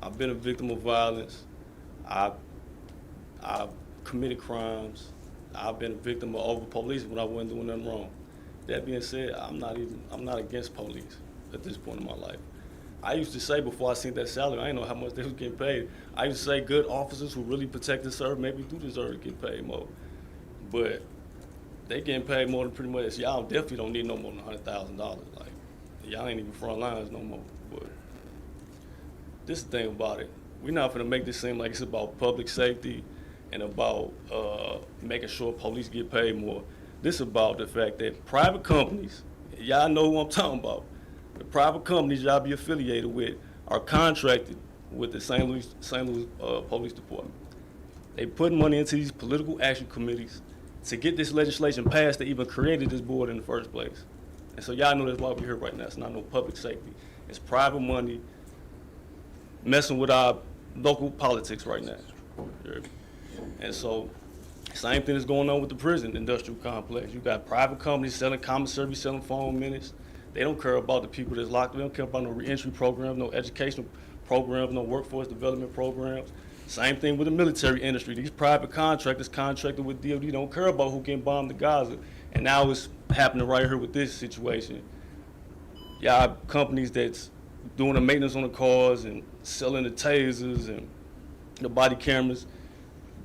I've been a victim of violence. I've committed crimes. I've been a victim of over police when I wasn't doing nothing wrong. That being said, I'm not against police at this point in my life. I used to say before I seen that salary, I didn't know how much they was getting paid. I used to say good officers who really protect and serve maybe do deserve to get paid more. But they getting paid more than pretty much, y'all definitely don't need no more than $100,000. Like, y'all ain't even front lines no more. But this is the thing about it. We're not gonna make this seem like it's about public safety and about making sure police get paid more. This is about the fact that private companies, y'all know who I'm talking about, the private companies y'all be affiliated with are contracted with the St. Louis Police Department. They put money into these political action committees to get this legislation passed. They even created this board in the first place. And so y'all know that's why we're here right now. It's not no public safety. It's private money messing with our local politics right now. And so same thing is going on with the prison industrial complex. You got private companies selling commissary, selling phone minutes. They don't care about the people that's locked up. They don't care about no reentry programs, no educational programs, no workforce development programs. Same thing with the military industry. These private contractors contracted with DOD don't care about who can bomb the Gaza. And now it's happening right here with this situation. Y'all have companies that's doing the maintenance on the cars and selling the tasers and the body cameras.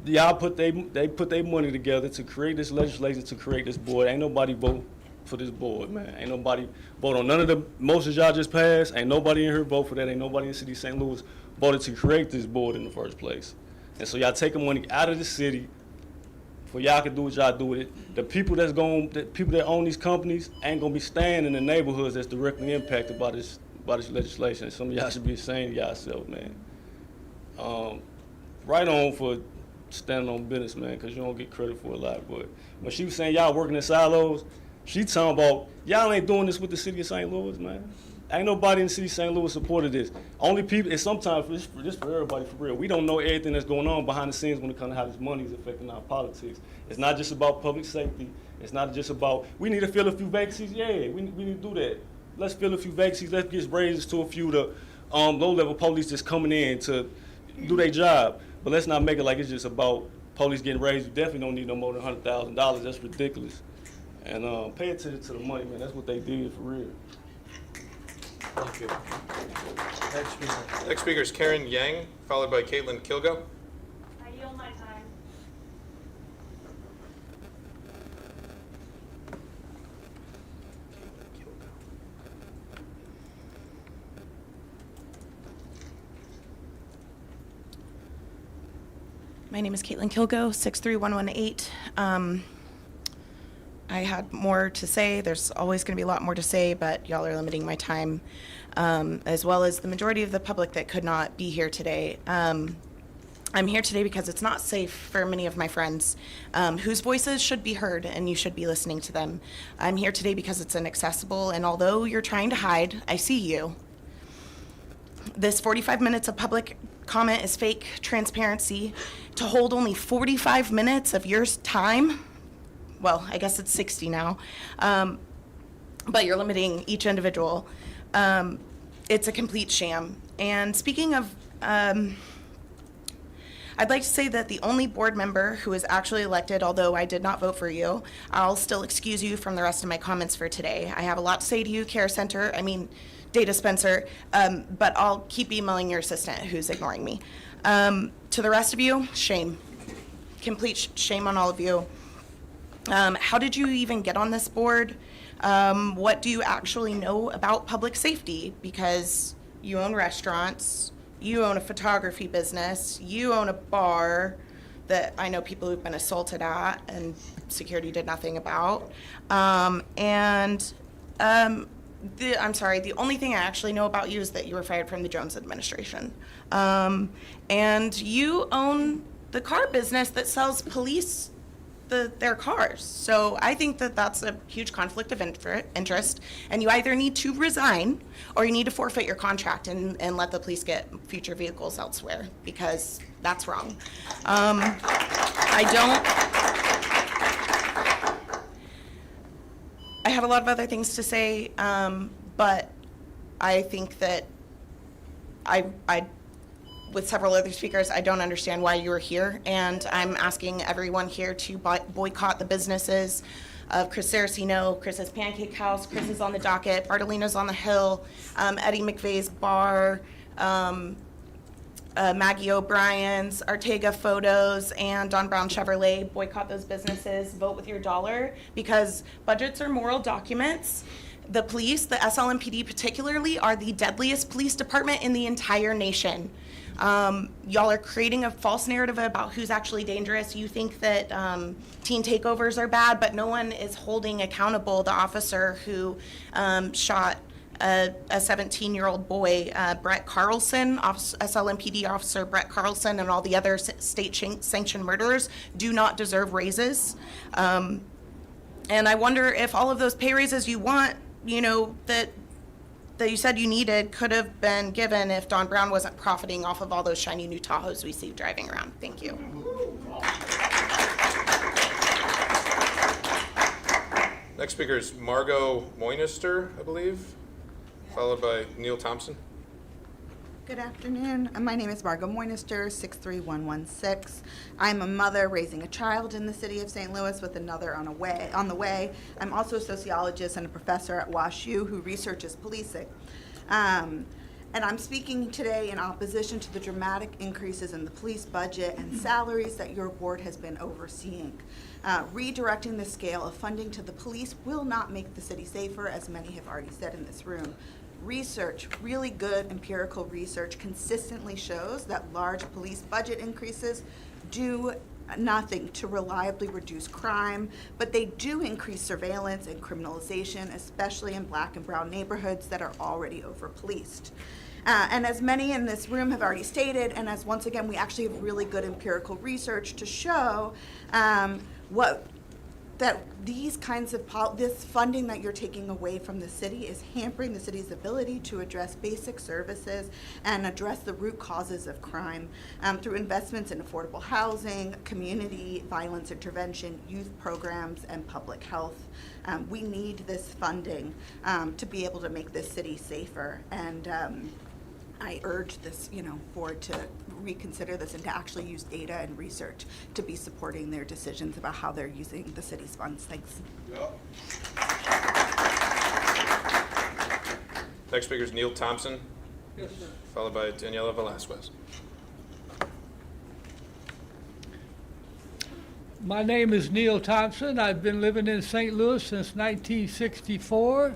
y'all they put their money together to create this legislation, to create this board. Ain't nobody vote for this board, man. Ain't nobody vote on none of the motions y'all just passed. Ain't nobody in here vote for that. Ain't nobody in the city of St. Louis voted to create this board in the first place. And so y'all taking money out of the city for y'all can do what y'all do with it. The people that own these companies ain't gonna be staying in the neighborhoods that's directly impacted by this legislation. And some of y'all should be ashamed of yourself, man. Right on for standing on business, man, because you don't get credit for a lot. But when she was saying y'all working in silos, she talking about y'all ain't doing this with the city of St. Louis, man. Ain't nobody in the city of St. Louis supported this. Only people, and sometimes just for everybody, for real, we don't know everything that's going on behind the scenes when it comes to how this money is affecting our politics. It's not just about public safety. It's not just about, we need to fill a few vacancies. Yeah, we need to do that. Let's fill a few vacancies. Let's get raises to a few of the low-level police that's coming in to do their job. But let's not make it like it's just about police getting raised. You definitely don't need no more than $100,000. That's ridiculous. And pay attention to the money, man. That's what they did for real. Thank you. Next speaker is Karen Yang, followed by Caitlin Kilgo. I yield my time. My name is Caitlin Kilgo, 63118. I had more to say. There's always going to be a lot more to say, but y'all are limiting my time, as well as the majority of the public that could not be here today. I'm here today because it's not safe for many of my friends whose voices should be heard, and you should be listening to them. I'm here today because it's inaccessible, and although you're trying to hide, I see you. This 45 minutes of public comment is fake transparency. To hold only 45 minutes of your time, well, I guess it's 60 now, but you're limiting each individual. It's a complete sham. And speaking of, I'd like to say that the only board member who is actually elected, although I did not vote for you, I'll still excuse you from the rest of my comments for today. I have a lot to say to you, Data Spencer, but I'll keep emailing your assistant who's ignoring me. To the rest of you, shame. Complete shame on all of you. How did you even get on this board? What do you actually know about public safety? Because you own restaurants, you own a photography business, you own a bar that I know people who've been assaulted at and security did nothing about. I'm sorry, the only thing I actually know about you is that you were fired from the Jones administration. And you own the car business that sells police their cars. So I think that that's a huge conflict of interest, and you either need to resign or you need to forfeit your contract and let the police get future vehicles elsewhere, because that's wrong. I have a lot of other things to say, but I think that with several other speakers, I don't understand why you are here, and I'm asking everyone here to boycott the businesses of Chris Saraceno, Chris's Pancake House, Chris is on the docket, Bartolino's on the Hill, Eddie McVeigh's Bar, Maggie O'Brien's, Ortega Photos, and Don Brown Chevrolet. Boycott those businesses, vote with your dollar, because budgets are moral documents. The police, the SLMPD particularly, are the deadliest police department in the entire nation. Y'all are creating a false narrative about who's actually dangerous. You think that teen takeovers are bad, but no one is holding accountable the officer who shot a 17-year-old boy, Brett Carlson. SLMPD officer Brett Carlson and all the other state-sanctioned murderers do not deserve raises. And I wonder if all of those pay raises you want, that you said you needed, could have been given if Don Brown wasn't profiting off of all those shiny new Tahoes we see driving around. Thank you. Next speaker is Margot Moinister, I believe, followed by Neil Thompson. Good afternoon. My name is Margot Moinister, 63116. I'm a mother raising a child in the city of St. Louis with another on the way. I'm also a sociologist and a professor at WashU who researches policing. And I'm speaking today in opposition to the dramatic increases in the police budget and salaries that your board has been overseeing. Redirecting the scale of funding to the police will not make the city safer, as many have already said in this room. Research, really good empirical research, consistently shows that large police budget increases do nothing to reliably reduce crime, but they do increase surveillance and criminalization, especially in Black and brown neighborhoods that are already over-policed. And as many in this room have already stated, and as once again we actually have really good empirical research to show that these kinds of this funding that you're taking away from the city is hampering the city's ability to address basic services and address the root causes of crime through investments in affordable housing, community violence intervention, youth programs, and public health. We need this funding to be able to make this city safer, and I urge this, board to reconsider this and to actually use data and research to be supporting their decisions about how they're using the city's funds. Thanks. Next speaker is Neil Thompson, Yes, sir. followed by Daniela Velasquez. My name is Neil Thompson. I've been living in St. Louis since 1964.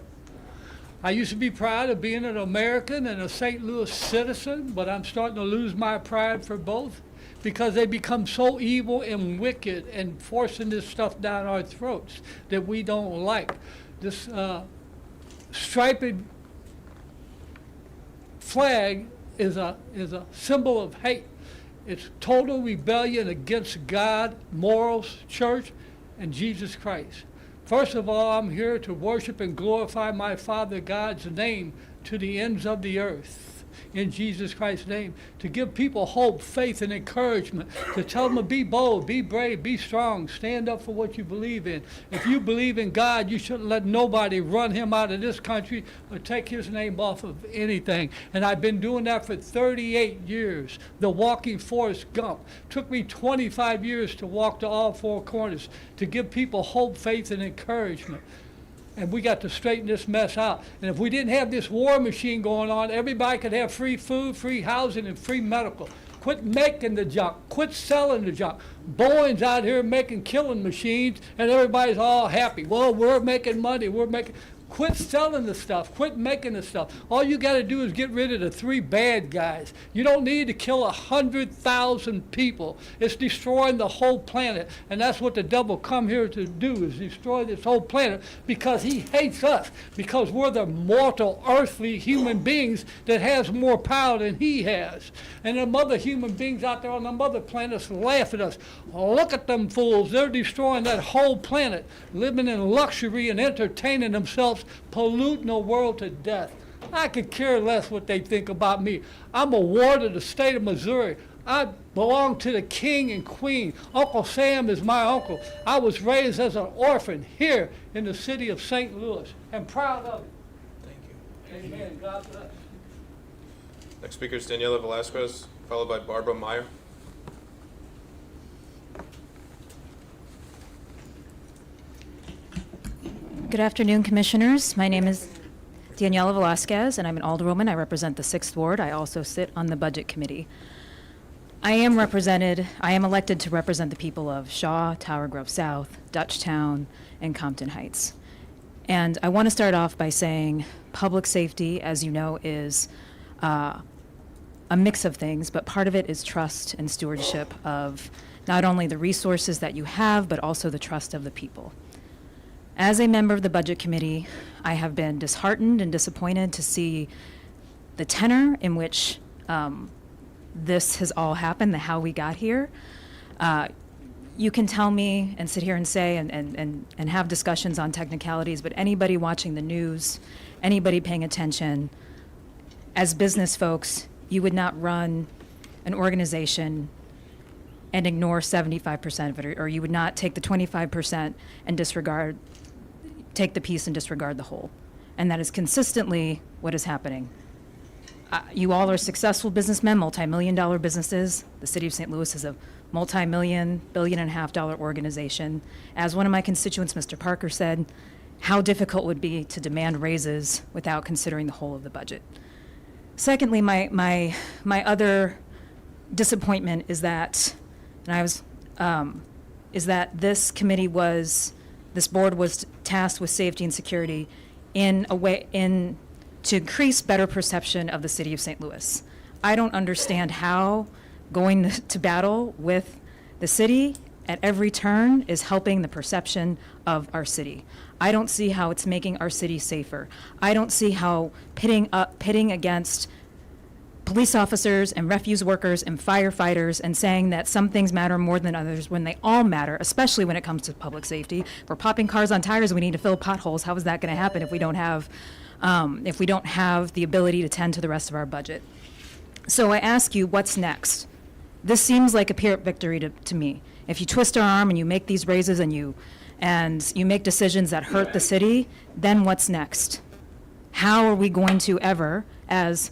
I used to be proud of being an American and a St. Louis citizen, but I'm starting to lose my pride for both because they become so evil and wicked and forcing this stuff down our throats that we don't like. This striped flag is a symbol of hate. It's total rebellion against God, morals, church, and Jesus Christ. First of all, I'm here to worship and glorify my Father God's name to the ends of the earth. In Jesus Christ's name, to give people hope, faith, and encouragement, to tell them to be bold, be brave, be strong, stand up for what you believe in. If you believe in God, you shouldn't let nobody run him out of this country or take his name off of anything. And I've been doing that for 38 years. The walking Forrest Gump. Took me 25 years to walk to all four corners, to give people hope, faith, and encouragement. And we got to straighten this mess out. And if we didn't have this war machine going on, everybody could have free food, free housing, and free medical. Quit making the junk. Quit selling the junk. Boeing's out here making killing machines, and everybody's all happy. Well, we're making money. Quit selling the stuff. Quit making the stuff. All you got to do is get rid of the three bad guys. You don't need to kill 100,000 people. It's destroying the whole planet. And that's what the devil come here to do, is destroy this whole planet, because he hates us, because we're the mortal, earthly human beings that has more power than he has. And them other human beings out there on them other planets laugh at us. Look at them fools. They're destroying that whole planet, living in luxury and entertaining themselves, polluting the world to death. I could care less what they think about me. I'm a ward of the state of Missouri. I belong to the king and queen. Uncle Sam is my uncle. I was raised as an orphan here in the city of St. Louis, and proud of it. Thank you. Amen. God bless. Next speaker is Daniela Velasquez, followed by Barbara Meyer. Good afternoon, Commissioners. My name is Daniela Velasquez, and I'm an alderwoman. I represent the 6th Ward. I also sit on the Budget Committee. I am elected to represent the people of Shaw, Tower Grove South, Dutchtown, and Compton Heights. And I want to start off by saying public safety, as you know, is a mix of things, but part of it is trust and stewardship of not only the resources that you have, but also the trust of the people. As a member of the Budget Committee, I have been disheartened and disappointed to see the tenor in which this has all happened, how we got here. You can tell me and sit here and say and have discussions on technicalities, but anybody watching the news, anybody paying attention, as business folks, you would not run an organization and ignore 75% of it, or you would not take the 25% and take the piece and disregard the whole. And that is consistently what is happening. You all are successful businessmen, multi-million-dollar businesses. The city of St. Louis is a multi-million, $1.5 billion organization. As one of my constituents, Mr. Parker, said, how difficult would it be to demand raises without considering the whole of the budget? Secondly, my other disappointment is that, is that this board was tasked with safety and security to increase better perception of the city of St. Louis. I don't understand how going to battle with the city at every turn is helping the perception of our city. I don't see how it's making our city safer. I don't see how pitting against police officers and refuse workers and firefighters and saying that some things matter more than others when they all matter, especially when it comes to public safety. If we're popping cars on tires, we need to fill potholes. How is that going to happen if we don't have the ability to tend to the rest of our budget? So I ask you, what's next? This seems like a Pyrrhic victory to me. If you twist our arm and you make these raises and you make decisions that hurt the city, then what's next? How are we going to ever, as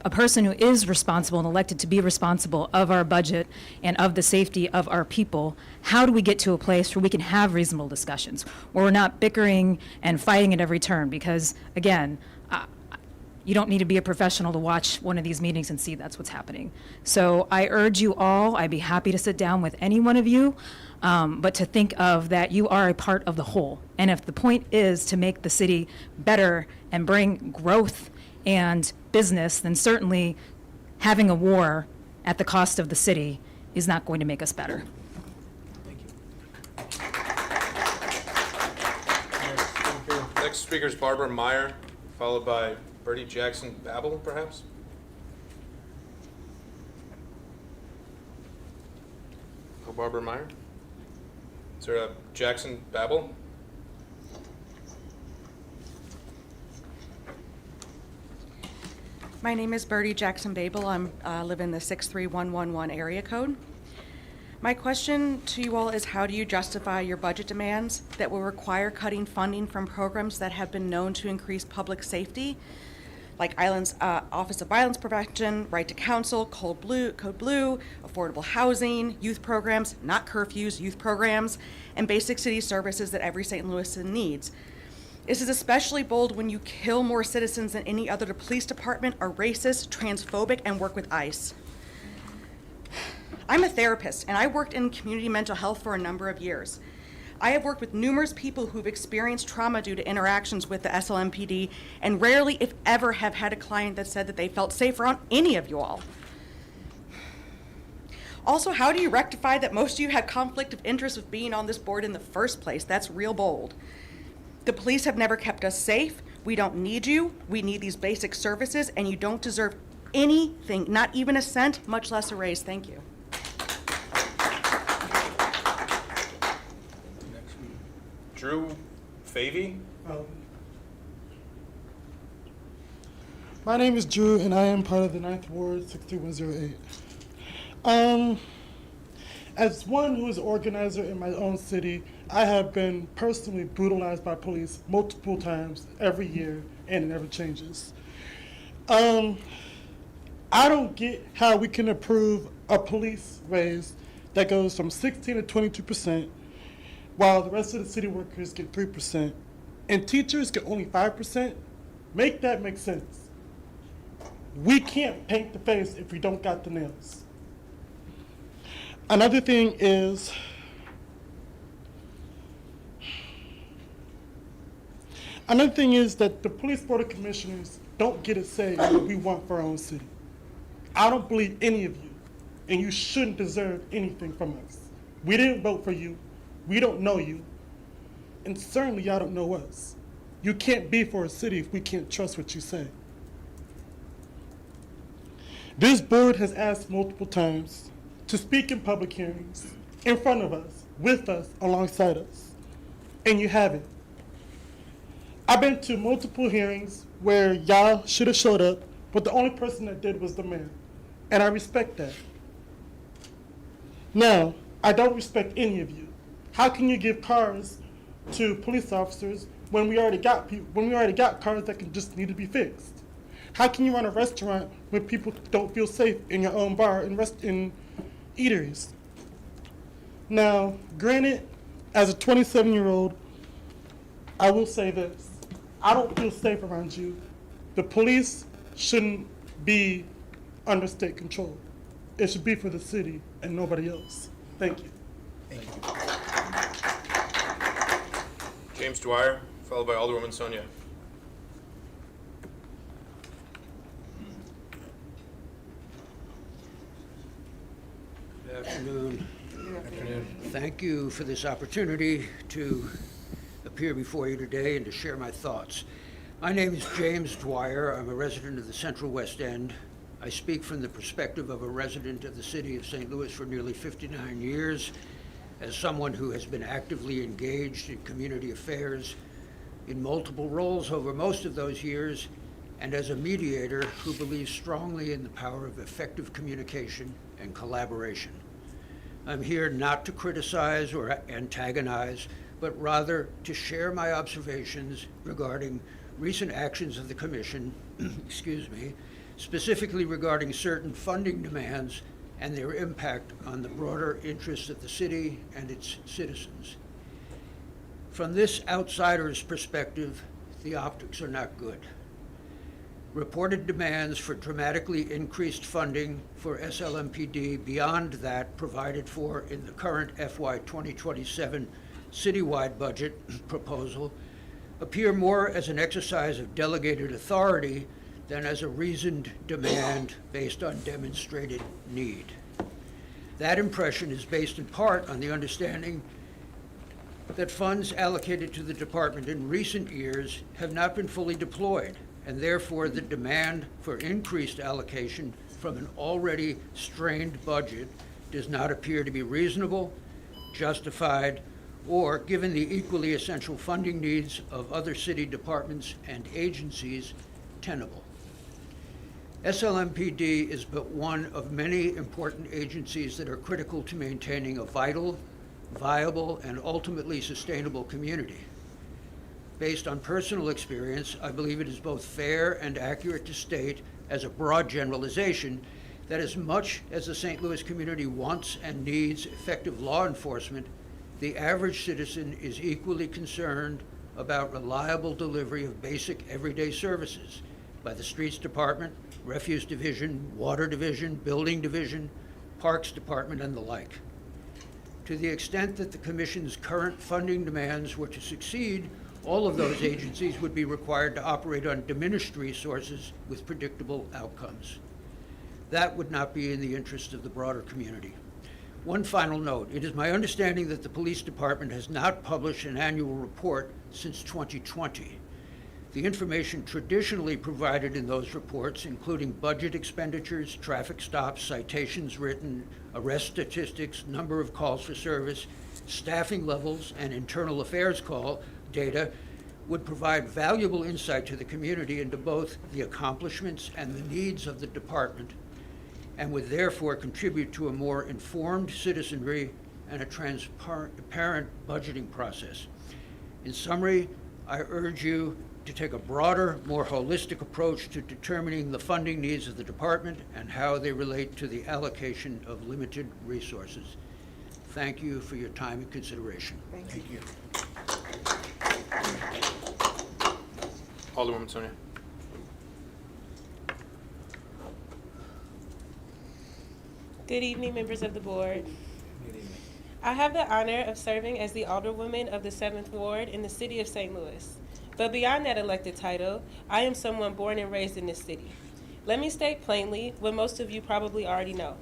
a person who is responsible and elected to be responsible of our budget and of the safety of our people, how do we get to a place where we can have reasonable discussions, where we're not bickering and fighting at every turn? Because, again, you don't need to be a professional to watch one of these meetings and see that's what's happening. So I urge you all, I'd be happy to sit down with any one of you, but to think of that you are a part of the whole. And if the point is to make the city better and bring growth and business, then certainly having a war at the cost of the city is not going to make us better. Next speaker is Barbara Meyer, followed by Bertie Jackson Babel, perhaps? Oh, Barbara Meyer? Is there a Jackson Babel? My name is Bertie Jackson Babel. I live in the 63111 area code. My question to you all is, how do you justify your budget demands that will require cutting funding from programs that have been known to increase public safety, like Island's Office of Violence Prevention, Right to Counsel, Code Blue, affordable housing, youth programs, not curfews, youth programs, and basic city services that every St. Louisan needs? This is especially bold when you kill more citizens than any other police department, are racist, transphobic, and work with ICE. I'm a therapist, and I worked in community mental health for a number of years. I have worked with numerous people who've experienced trauma due to interactions with the SLMPD, and rarely, if ever, have had a client that said that they felt safe around any of you all. Also, how do you rectify that most of you had conflict of interest with being on this board in the first place? That's real bold. The police have never kept us safe. We don't need you. We need these basic services, and you don't deserve anything, not even a cent, much less a raise. Thank you. Drew Favey? My name is Drew, and I am part of the 9th Ward, 63108. As one who is an organizer in my own city, I have been personally brutalized by police multiple times every year, and it never changes. I don't get how we can approve a police raise that goes from 16 to 22%, while the rest of the city workers get 3%, and teachers get only 5%. Make that make sense. We can't paint the face if we don't got the nails. Another thing is, that the Police Board of Commissioners don't get a say in what we want for our own city. I don't believe any of you, and you shouldn't deserve anything from us. We didn't vote for you. We don't know you, and certainly y'all don't know us. You can't be for a city if we can't trust what you say. This board has asked multiple times to speak in public hearings, in front of us, with us, alongside us, and you haven't. I've been to multiple hearings where y'all should have showed up, but the only person that did was the mayor, and I respect that. Now, I don't respect any of you. How can you give cars to police officers when we already got cars that can just need to be fixed? How can you run a restaurant when people don't feel safe in your own bar and in eateries? Now, granted, as a 27-year-old, I will say this. I don't feel safe around you. The police shouldn't be under state control. It should be for the city and nobody else. Thank you. James Dwyer, followed by Alderwoman Sonia. Good afternoon. Thank you for this opportunity to appear before you today and to share my thoughts. My name is James Dwyer. I'm a resident of the Central West End. I speak from the perspective of a resident of the city of St. Louis for nearly 59 years, as someone who has been actively engaged in community affairs in multiple roles over most of those years, and as a mediator who believes strongly in the power of effective communication and collaboration. I'm here not to criticize or antagonize, but rather to share my observations regarding recent actions of the Commission, excuse me, specifically regarding certain funding demands and their impact on the broader interests of the city and its citizens. From this outsider's perspective, the optics are not good. Reported demands for dramatically increased funding for SLMPD beyond that provided for in the current FY 2027 citywide budget proposal appear more as an exercise of delegated authority than as a reasoned demand based on demonstrated need. That impression is based in part on the understanding that funds allocated to the department in recent years have not been fully deployed, and therefore the demand for increased allocation from an already strained budget does not appear to be reasonable, justified, or, given the equally essential funding needs of other city departments and agencies, tenable. SLMPD is but one of many important agencies that are critical to maintaining a vital, viable, and ultimately sustainable community. Based on personal experience, I believe it is both fair and accurate to state, as a broad generalization, that as much as the St. Louis community wants and needs effective law enforcement, the average citizen is equally concerned about reliable delivery of basic everyday services by the Streets Department, Refuse Division, Water Division, Building Division, Parks Department, and the like. To the extent that the Commission's current funding demands were to succeed, all of those agencies would be required to operate on diminished resources with predictable outcomes. That would not be in the interest of the broader community. One final note. It is my understanding that the Police Department has not published an annual report since 2020. The information traditionally provided in those reports, including budget expenditures, traffic stops, citations written, arrest statistics, number of calls for service, staffing levels, and internal affairs call data, would provide valuable insight to the community into both the accomplishments and the needs of the department, and would therefore contribute to a more informed citizenry and a transparent budgeting process. In summary, I urge you to take a broader, more holistic approach to determining the funding needs of the department and how they relate to the allocation of limited resources. Thank you for your time and consideration. Thank you. Alderwoman Sonia. Good evening, members of the board. I have the honor of serving as the Alderwoman of the 7th Ward in the city of St. Louis. But beyond that elected title, I am someone born and raised in this city. Let me state plainly what most of you probably already know.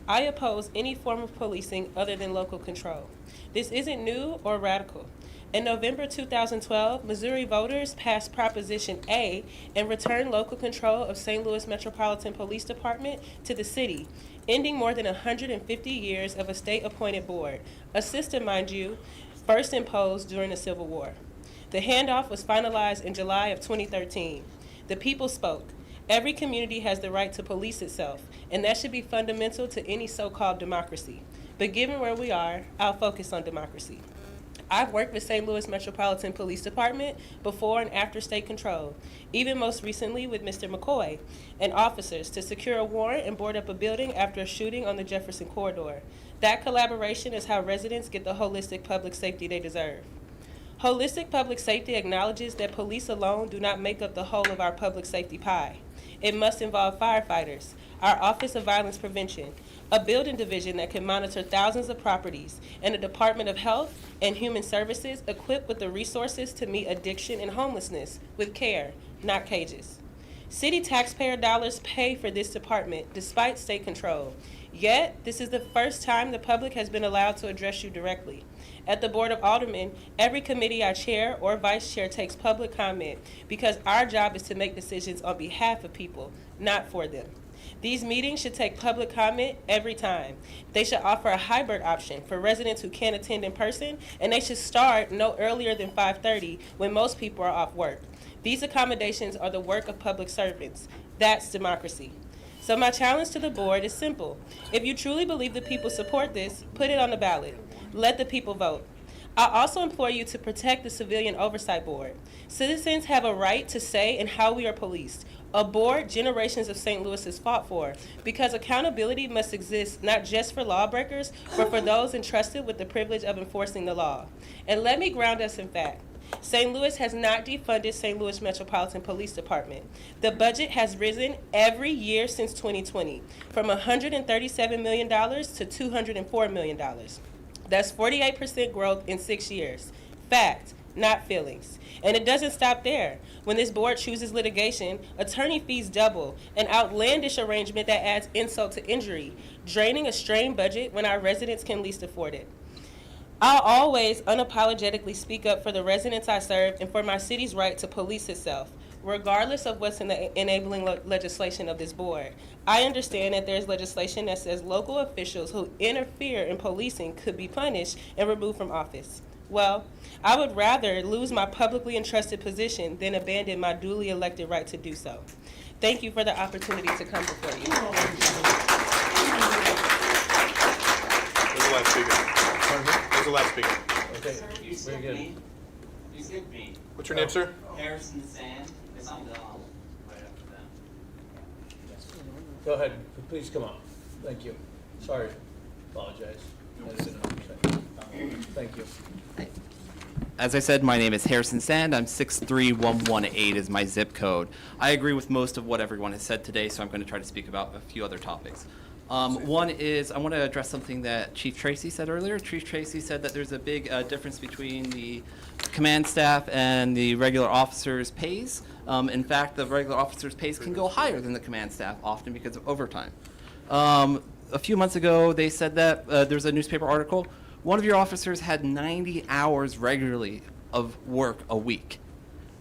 I oppose any form of policing other than local control. This isn't new or radical. In November 2012, Missouri voters passed Proposition A and returned local control of St. Louis Metropolitan Police Department to the city, ending more than 150 years of a state-appointed board, a system, mind you, first imposed during the Civil War. The handoff was finalized in July of 2013. The people spoke. Every community has the right to police itself, and that should be fundamental to any so-called democracy. But given where we are, I'll focus on democracy. I've worked with St. Louis Metropolitan Police Department before and after state control, even most recently with Mr. McCoy and officers to secure a warrant and board up a building after a shooting on the Jefferson Corridor. That collaboration is how residents get the holistic public safety they deserve. Holistic public safety acknowledges that police alone do not make up the whole of our public safety pie. It must involve firefighters, our Office of Violence Prevention, a building division that can monitor thousands of properties, and a Department of Health and Human Services equipped with the resources to meet addiction and homelessness with care, not cages. City taxpayer dollars pay for this department despite state control. Yet, this is the first time the public has been allowed to address you directly. At the Board of Aldermen, every committee I chair or vice chair takes public comment because our job is to make decisions on behalf of people, not for them. These meetings should take public comment every time. They should offer a hybrid option for residents who can't attend in person, and they should start no earlier than 5:30 when most people are off work. These accommodations are the work of public servants. That's democracy. So my challenge to the board is simple. If you truly believe the people support this, put it on the ballot. Let the people vote. I also implore you to protect the Civilian Oversight Board. Citizens have a right to say in how we are policed, a board generations of St. Louis has fought for, because accountability must exist not just for lawbreakers, but for those entrusted with the privilege of enforcing the law. And let me ground us in fact. St. Louis has not defunded St. Louis Metropolitan Police Department. The budget has risen every year since 2020, from $137 million to $204 million. That's 48% growth in 6 years. Fact, not feelings. And it doesn't stop there. When this board chooses litigation, attorney fees double, an outlandish arrangement that adds insult to injury, draining a strained budget when our residents can least afford it. I'll always unapologetically speak up for the residents I serve and for my city's right to police itself, regardless of what's in the enabling legislation of this board. I understand that there's legislation that says local officials who interfere in policing could be punished and removed from office. Well, I would rather lose my publicly entrusted position than abandon my duly elected right to do so. Thank you for the opportunity to come before you. Who's the last speaker? Who's the last speaker? Okay, very good. You skipped me. What's your name, sir? Harrison Sand. It's on the right after that. Go ahead, please come on. Thank you. Sorry, apologize. I didn't know. Thank you. As I said, my name is Harrison Sand. I'm 63118 is my zip code. I agree with most of what everyone has said today, so I'm going to try to speak about a few other topics. One is I want to address something that Chief Tracy said earlier. Chief Tracy said that there's a big difference between the command staff and the regular officers' pays. In fact, the regular officers' pays can go higher than the command staff, often because of overtime. A few months ago, they said that there's a newspaper article. One of your officers had 90 hours regularly of work a week.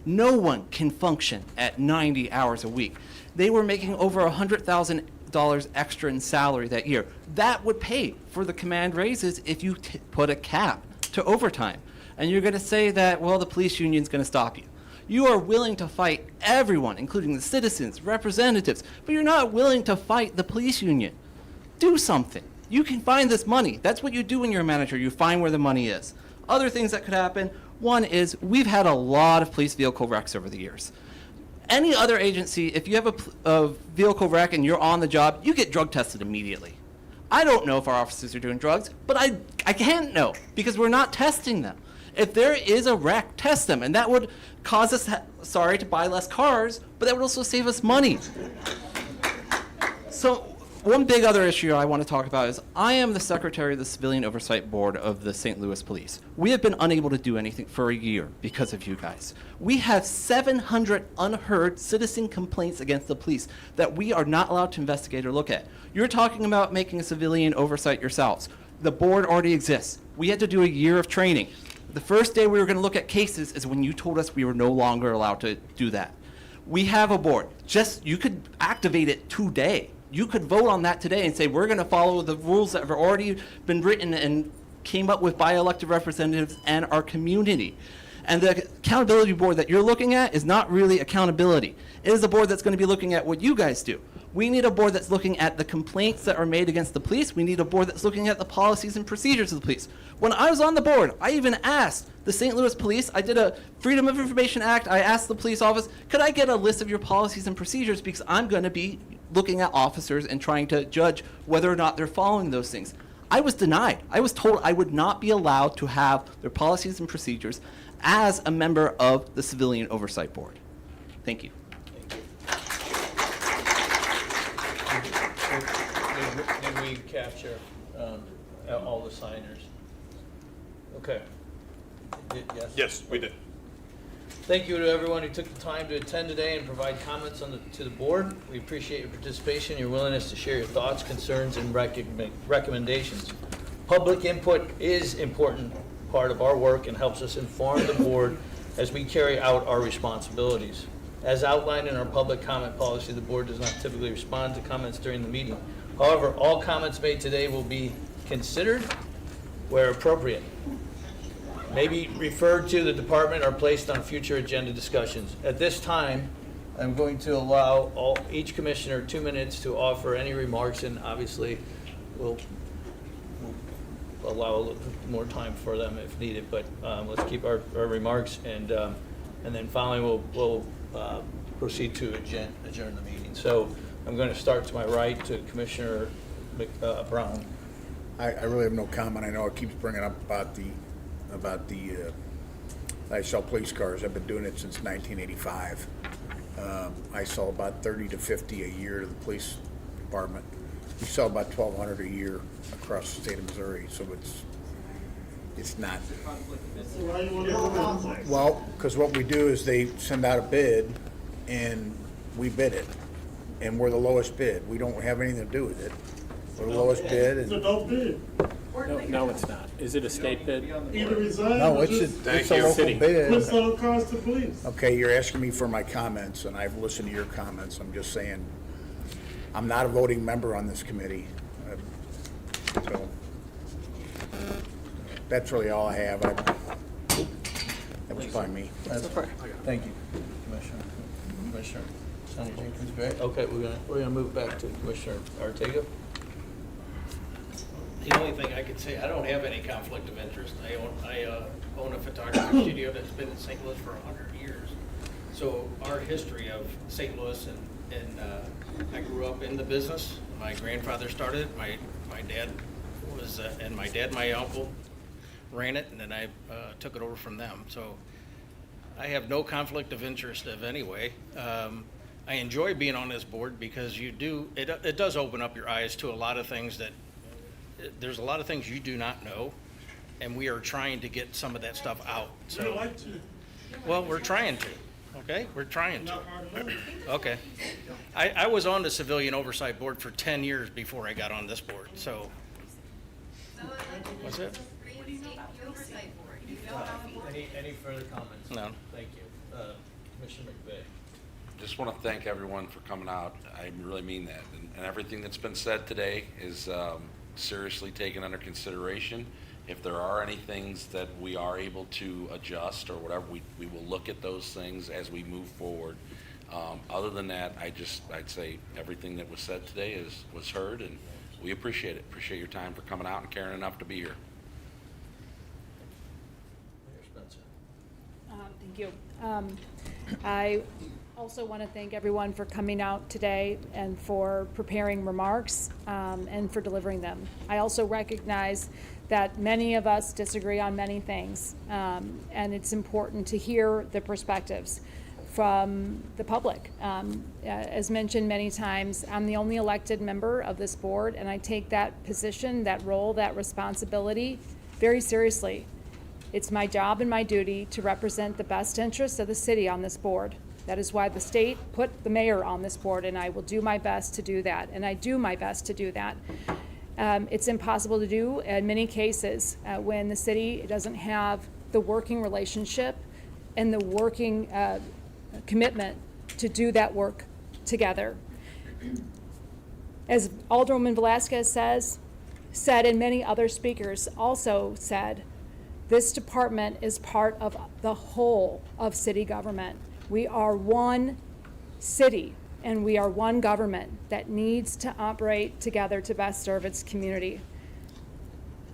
No one can function at 90 hours a week. They were making over $100,000 extra in salary that year. That would pay for the command raises if you put a cap to overtime. And you're going to say that, well, the police union's going to stop you. You are willing to fight everyone, including the citizens, representatives, but you're not willing to fight the police union. Do something. You can find this money. That's what you do when you're a manager. You find where the money is. Other things that could happen, one is we've had a lot of police vehicle wrecks over the years. Any other agency, if you have a vehicle wreck and you're on the job, you get drug tested immediately. I don't know if our officers are doing drugs, but I can't know because we're not testing them. If there is a wreck, test them, and that would cause us, to buy less cars, but that would also save us money. So one big other issue I want to talk about is I am the secretary of the Civilian Oversight Board of the St. Louis Police. We have been unable to do anything for a year because of you guys. We have 700 unheard citizen complaints against the police that we are not allowed to investigate or look at. You're talking about making a civilian oversight yourselves. The board already exists. We had to do a year of training. The first day we were going to look at cases is when you told us we were no longer allowed to do that. We have a board. You could activate it today. You could vote on that today and say, we're going to follow the rules that have already been written and came up with by elected representatives and our community. And the accountability board that you're looking at is not really accountability. It is a board that's going to be looking at what you guys do. We need a board that's looking at the complaints that are made against the police. We need a board that's looking at the policies and procedures of the police. When I was on the board, I even asked the St. Louis Police, I did a Freedom of Information Act, I asked the police office, could I get a list of your policies and procedures because I'm going to be looking at officers and trying to judge whether or not they're following those things. I was denied. I was told I would not be allowed to have their policies and procedures as a member of the Civilian Oversight Board. Thank you. we capture all the signers? Okay. Yes? Yes, we did. Thank you to everyone who took the time to attend today and provide comments to the board. We appreciate your participation, your willingness to share your thoughts, concerns, and recommendations. Public input is an important part of our work and helps us inform the board as we carry out our responsibilities. As outlined in our public comment policy, the board does not typically respond to comments during the meeting. However, all comments made today will be considered where appropriate, may be referred to the department or placed on future agenda discussions. At this time, I'm going to allow each commissioner 2 minutes to offer any remarks, and obviously we'll allow a little more time for them if needed, but let's keep our remarks, and then finally we'll proceed to adjourn the meeting. So I'm going to start to my right to Commissioner Brown. I really have no comment. I know it keeps bringing up about the I sell police cars. I've been doing it since 1985. I sell about 30 to 50 a year to the police department. We sell about 1,200 a year across the state of Missouri, so it's not. Well, because what we do is they send out a bid, and we bid it, and we're the lowest bid. We don't have anything to do with it. We're the lowest bid. It's a dope bid. No, it's not. Is it a state bid? Either resign No, or it's just a local bid. put some cars to police. Okay, you're asking me for my comments, and I've listened to your comments. I'm just saying, I'm not a voting member on this committee. So, that's really all I have. That was by me. Thank you, Commissioner Sonia Jenkins Gray. Okay, we're gonna move back to Commissioner Ortega. The only thing I could say, I don't have any conflict of interest. I own a photography studio that's been in St. Louis for 100 years. So our history of St. Louis, and I grew up in the business. My grandfather started it. My dad was, and my uncle ran it, and then I took it over from them. So I have no conflict of interest of any way. I enjoy being on this board because it does open up your eyes to a lot of things that, there's a lot of things you do not know, and we are trying to get some of that stuff out. So, well, we're trying to. Okay, we're trying to. Okay, I was on the Civilian Oversight Board for 10 years before I got on this board. So, what's it? Any further comments? No. Thank you, Commissioner McVeigh. Just want to thank everyone for coming out. I really mean that, and everything that's been said today is seriously taken under consideration. If there are any things that we are able to adjust or whatever, we will look at those things as we move forward. Other than that, I'd say everything that was said today was heard, and we appreciate it. Appreciate your time for coming out and caring enough to be here. Thank you. I also want to thank everyone for coming out today and for preparing remarks and for delivering them. I also recognize that many of us disagree on many things, and it's important to hear the perspectives from the public. As mentioned many times, I'm the only elected member of this board, and I take that position, that role, that responsibility very seriously. It's my job and my duty to represent the best interests of the city on this board. That is why the state put the mayor on this board, and I will do my best to do that, and I do my best to do that. It's impossible to do in many cases when the city doesn't have the working relationship and the working commitment to do that work together. As Alderwoman Velasquez said, and many other speakers also said, this department is part of the whole of city government. We are one city, and we are one government that needs to operate together to best serve its community.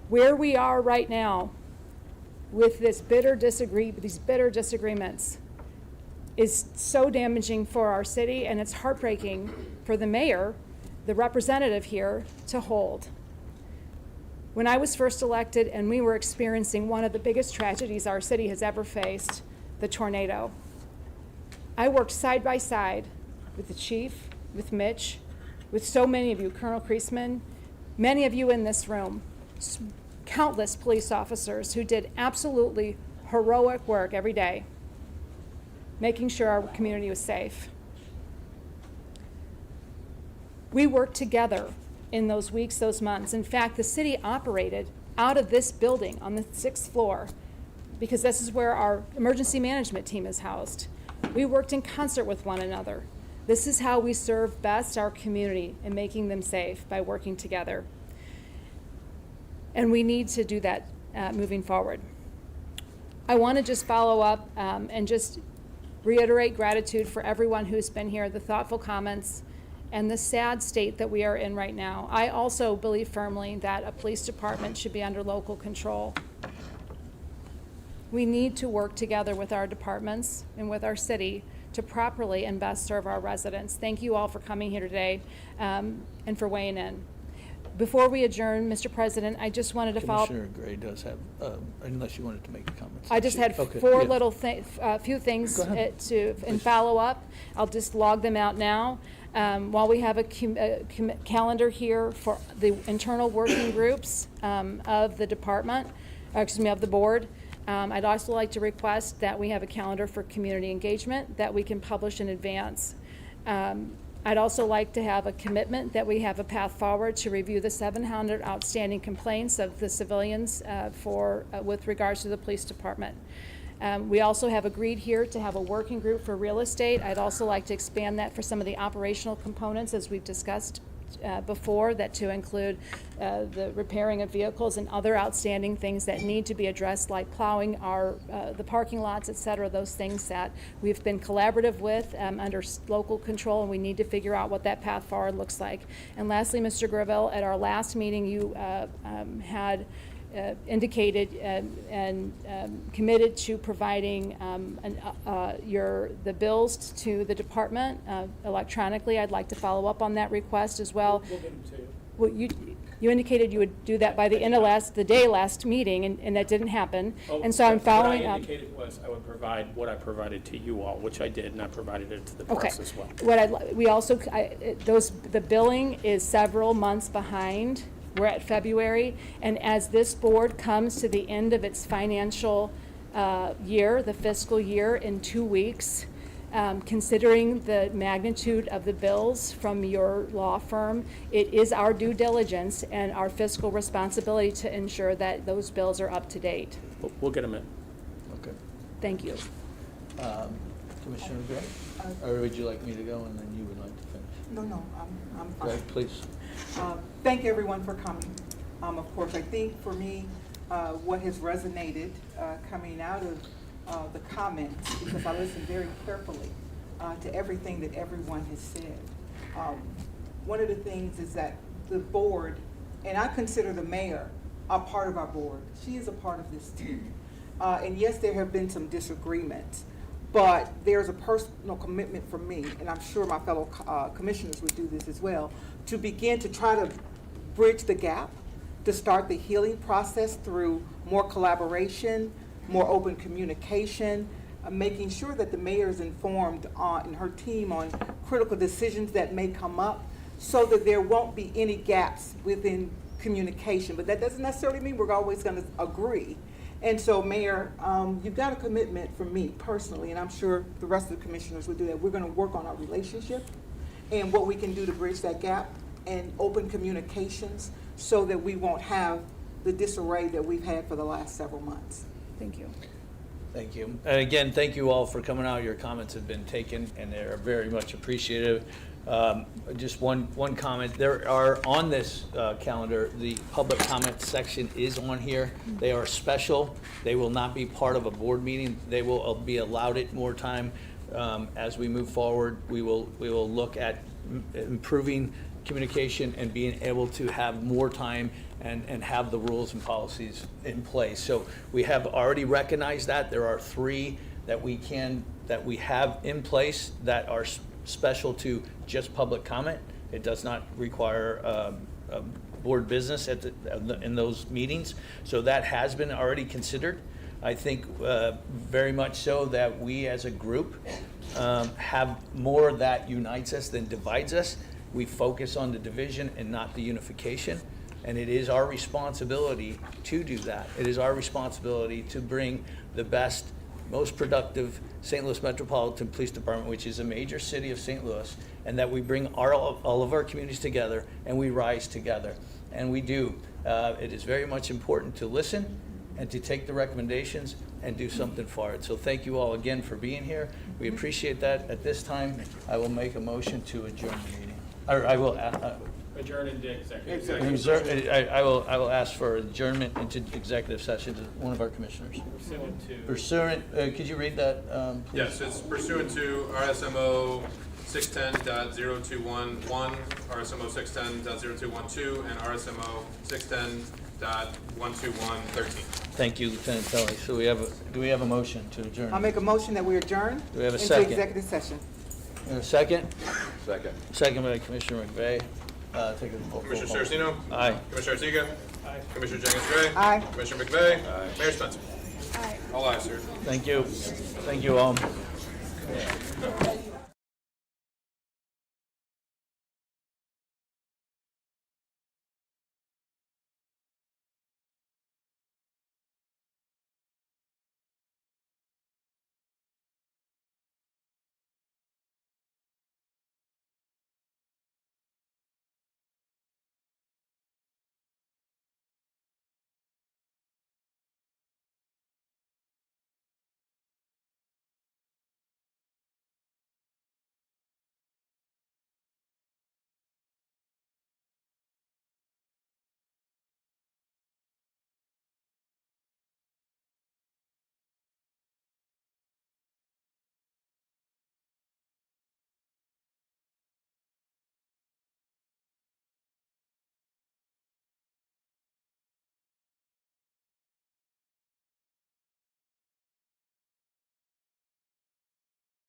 Where we are right now with these bitter disagreements is so damaging for our city, and it's heartbreaking for the mayor, the representative here, to hold. When I was first elected and we were experiencing one of the biggest tragedies our city has ever faced, the tornado, I worked side by side with the chief, with Mitch, with so many of you, Colonel Kreisman, Many of you in this room, countless police officers who did absolutely heroic work every day, making sure our community was safe. We worked together in those weeks, those months. In fact, the city operated out of this building on the 6th floor because this is where our emergency management team is housed. We worked in concert with one another. This is how we serve best our community in making them safe, by working together. And we need to do that moving forward. I want to just follow up and just reiterate gratitude for everyone who's been here, the thoughtful comments, and the sad state that we are in right now. I also believe firmly that a police department should be under local control. We need to work together with our departments and with our city to properly and best serve our residents. Thank you all for coming here today and for weighing in. Before we adjourn, Mr. President, I just wanted to follow. Commissioner Gray does have, unless you wanted to make comments. I just had Okay, four yeah. little few things Go ahead. in follow up. I'll just log them out now. While we have a calendar here for the internal working groups of the department, of the board, I'd also like to request that we have a calendar for community engagement that we can publish in advance. I'd also like to have a commitment that we have a path forward to review the 700 outstanding complaints of the civilians with regards to the police department. We also have agreed here to have a working group for real estate. I'd also like to expand that for some of the operational components, as we've discussed before, that to include the repairing of vehicles and other outstanding things that need to be addressed, like plowing the parking lots, et cetera, those things that we've been collaborative with under local control, and we need to figure out what that path forward looks like. And lastly, Mr. Gravel, at our last meeting, you had indicated and committed to providing the bills to the department electronically. I'd like to follow up on that request as well. We'll get them to you. Well, you indicated you would do that by the end of last meeting, and that didn't happen. And so I'm following up. What I indicated was I would provide what I provided to you all, which I did, and I provided it to the Okay. press as well. The billing is several months behind. We're at February, and as this board comes to the end of its financial year, the fiscal year, in 2 weeks, considering the magnitude of the bills from your law firm, it is our due diligence and our fiscal responsibility to ensure that those bills are up to date. We'll get them in. Okay. Thank you. Commissioner Gray? Or would you like me to go and then you would like to finish? No, I'm fine. Greg, please. Thank everyone for coming. Of course, I think for me, what has resonated coming out of the comments, because I listened very carefully to everything that everyone has said. One of the things is that the board, and I consider the mayor a part of our board. She is a part of this team. And yes, there have been some disagreements, but there's a personal commitment from me, and I'm sure my fellow commissioners would do this as well, to begin to try to bridge the gap, to start the healing process through more collaboration, more open communication, making sure that the mayor is informed and her team on critical decisions that may come up, so that there won't be any gaps within communication. But that doesn't necessarily mean we're always going to agree. And so, Mayor, you've got a commitment from me personally, and I'm sure the rest of the commissioners would do that. We're going to work on our relationship and what we can do to bridge that gap and open communications so that we won't have the disarray that we've had for the last several months. Thank you. Thank you. And again, thank you all for coming out. Your comments have been taken, and they're very much appreciated. Just one comment. There are on this calendar, the public comment section is on here. They are special. They will not be part of a board meeting. They will be allowed it more time as we move forward. We will look at improving communication and being able to have more time and have the rules and policies in place. So we have already recognized that. There are 3 that we have in place that are special to just public comment. It does not require board business in those meetings. So that has been already considered. I think very much so that we as a group have more that unites us than divides us. We focus on the division and not the unification. And it is our responsibility to do that. It is our responsibility to bring the best, most productive St. Louis Metropolitan Police Department, which is a major city of St. Louis, and that we bring all of our communities together and we rise together. And we do. It is very much important to listen and to take the recommendations and do something for it. So thank you all again for being here. We appreciate that. At this time, I will make a motion to adjourn the meeting. Or I will, Adjourn into executive I will ask for adjournment into executive session to one of our commissioners. Pursuant, could you read that, please? Yes, it's pursuant to RSMO 610.0211, RSMO 610.0212, and RSMO 610.12113. Thank you, Lieutenant Kelly. So do we have a motion to adjourn? I'll make a motion that we adjourn. Do we have a second? Into executive session. A second? Second. Second by Commissioner McVeigh. Take a roll Commissioner call. Saraceno? Aye. Commissioner Artiga? Aye. Commissioner Jenkins Gray? Aye. Commissioner McVeigh? Aye. Mayor Spencer? Aye. All ayes, sir. Thank you. Thank you all.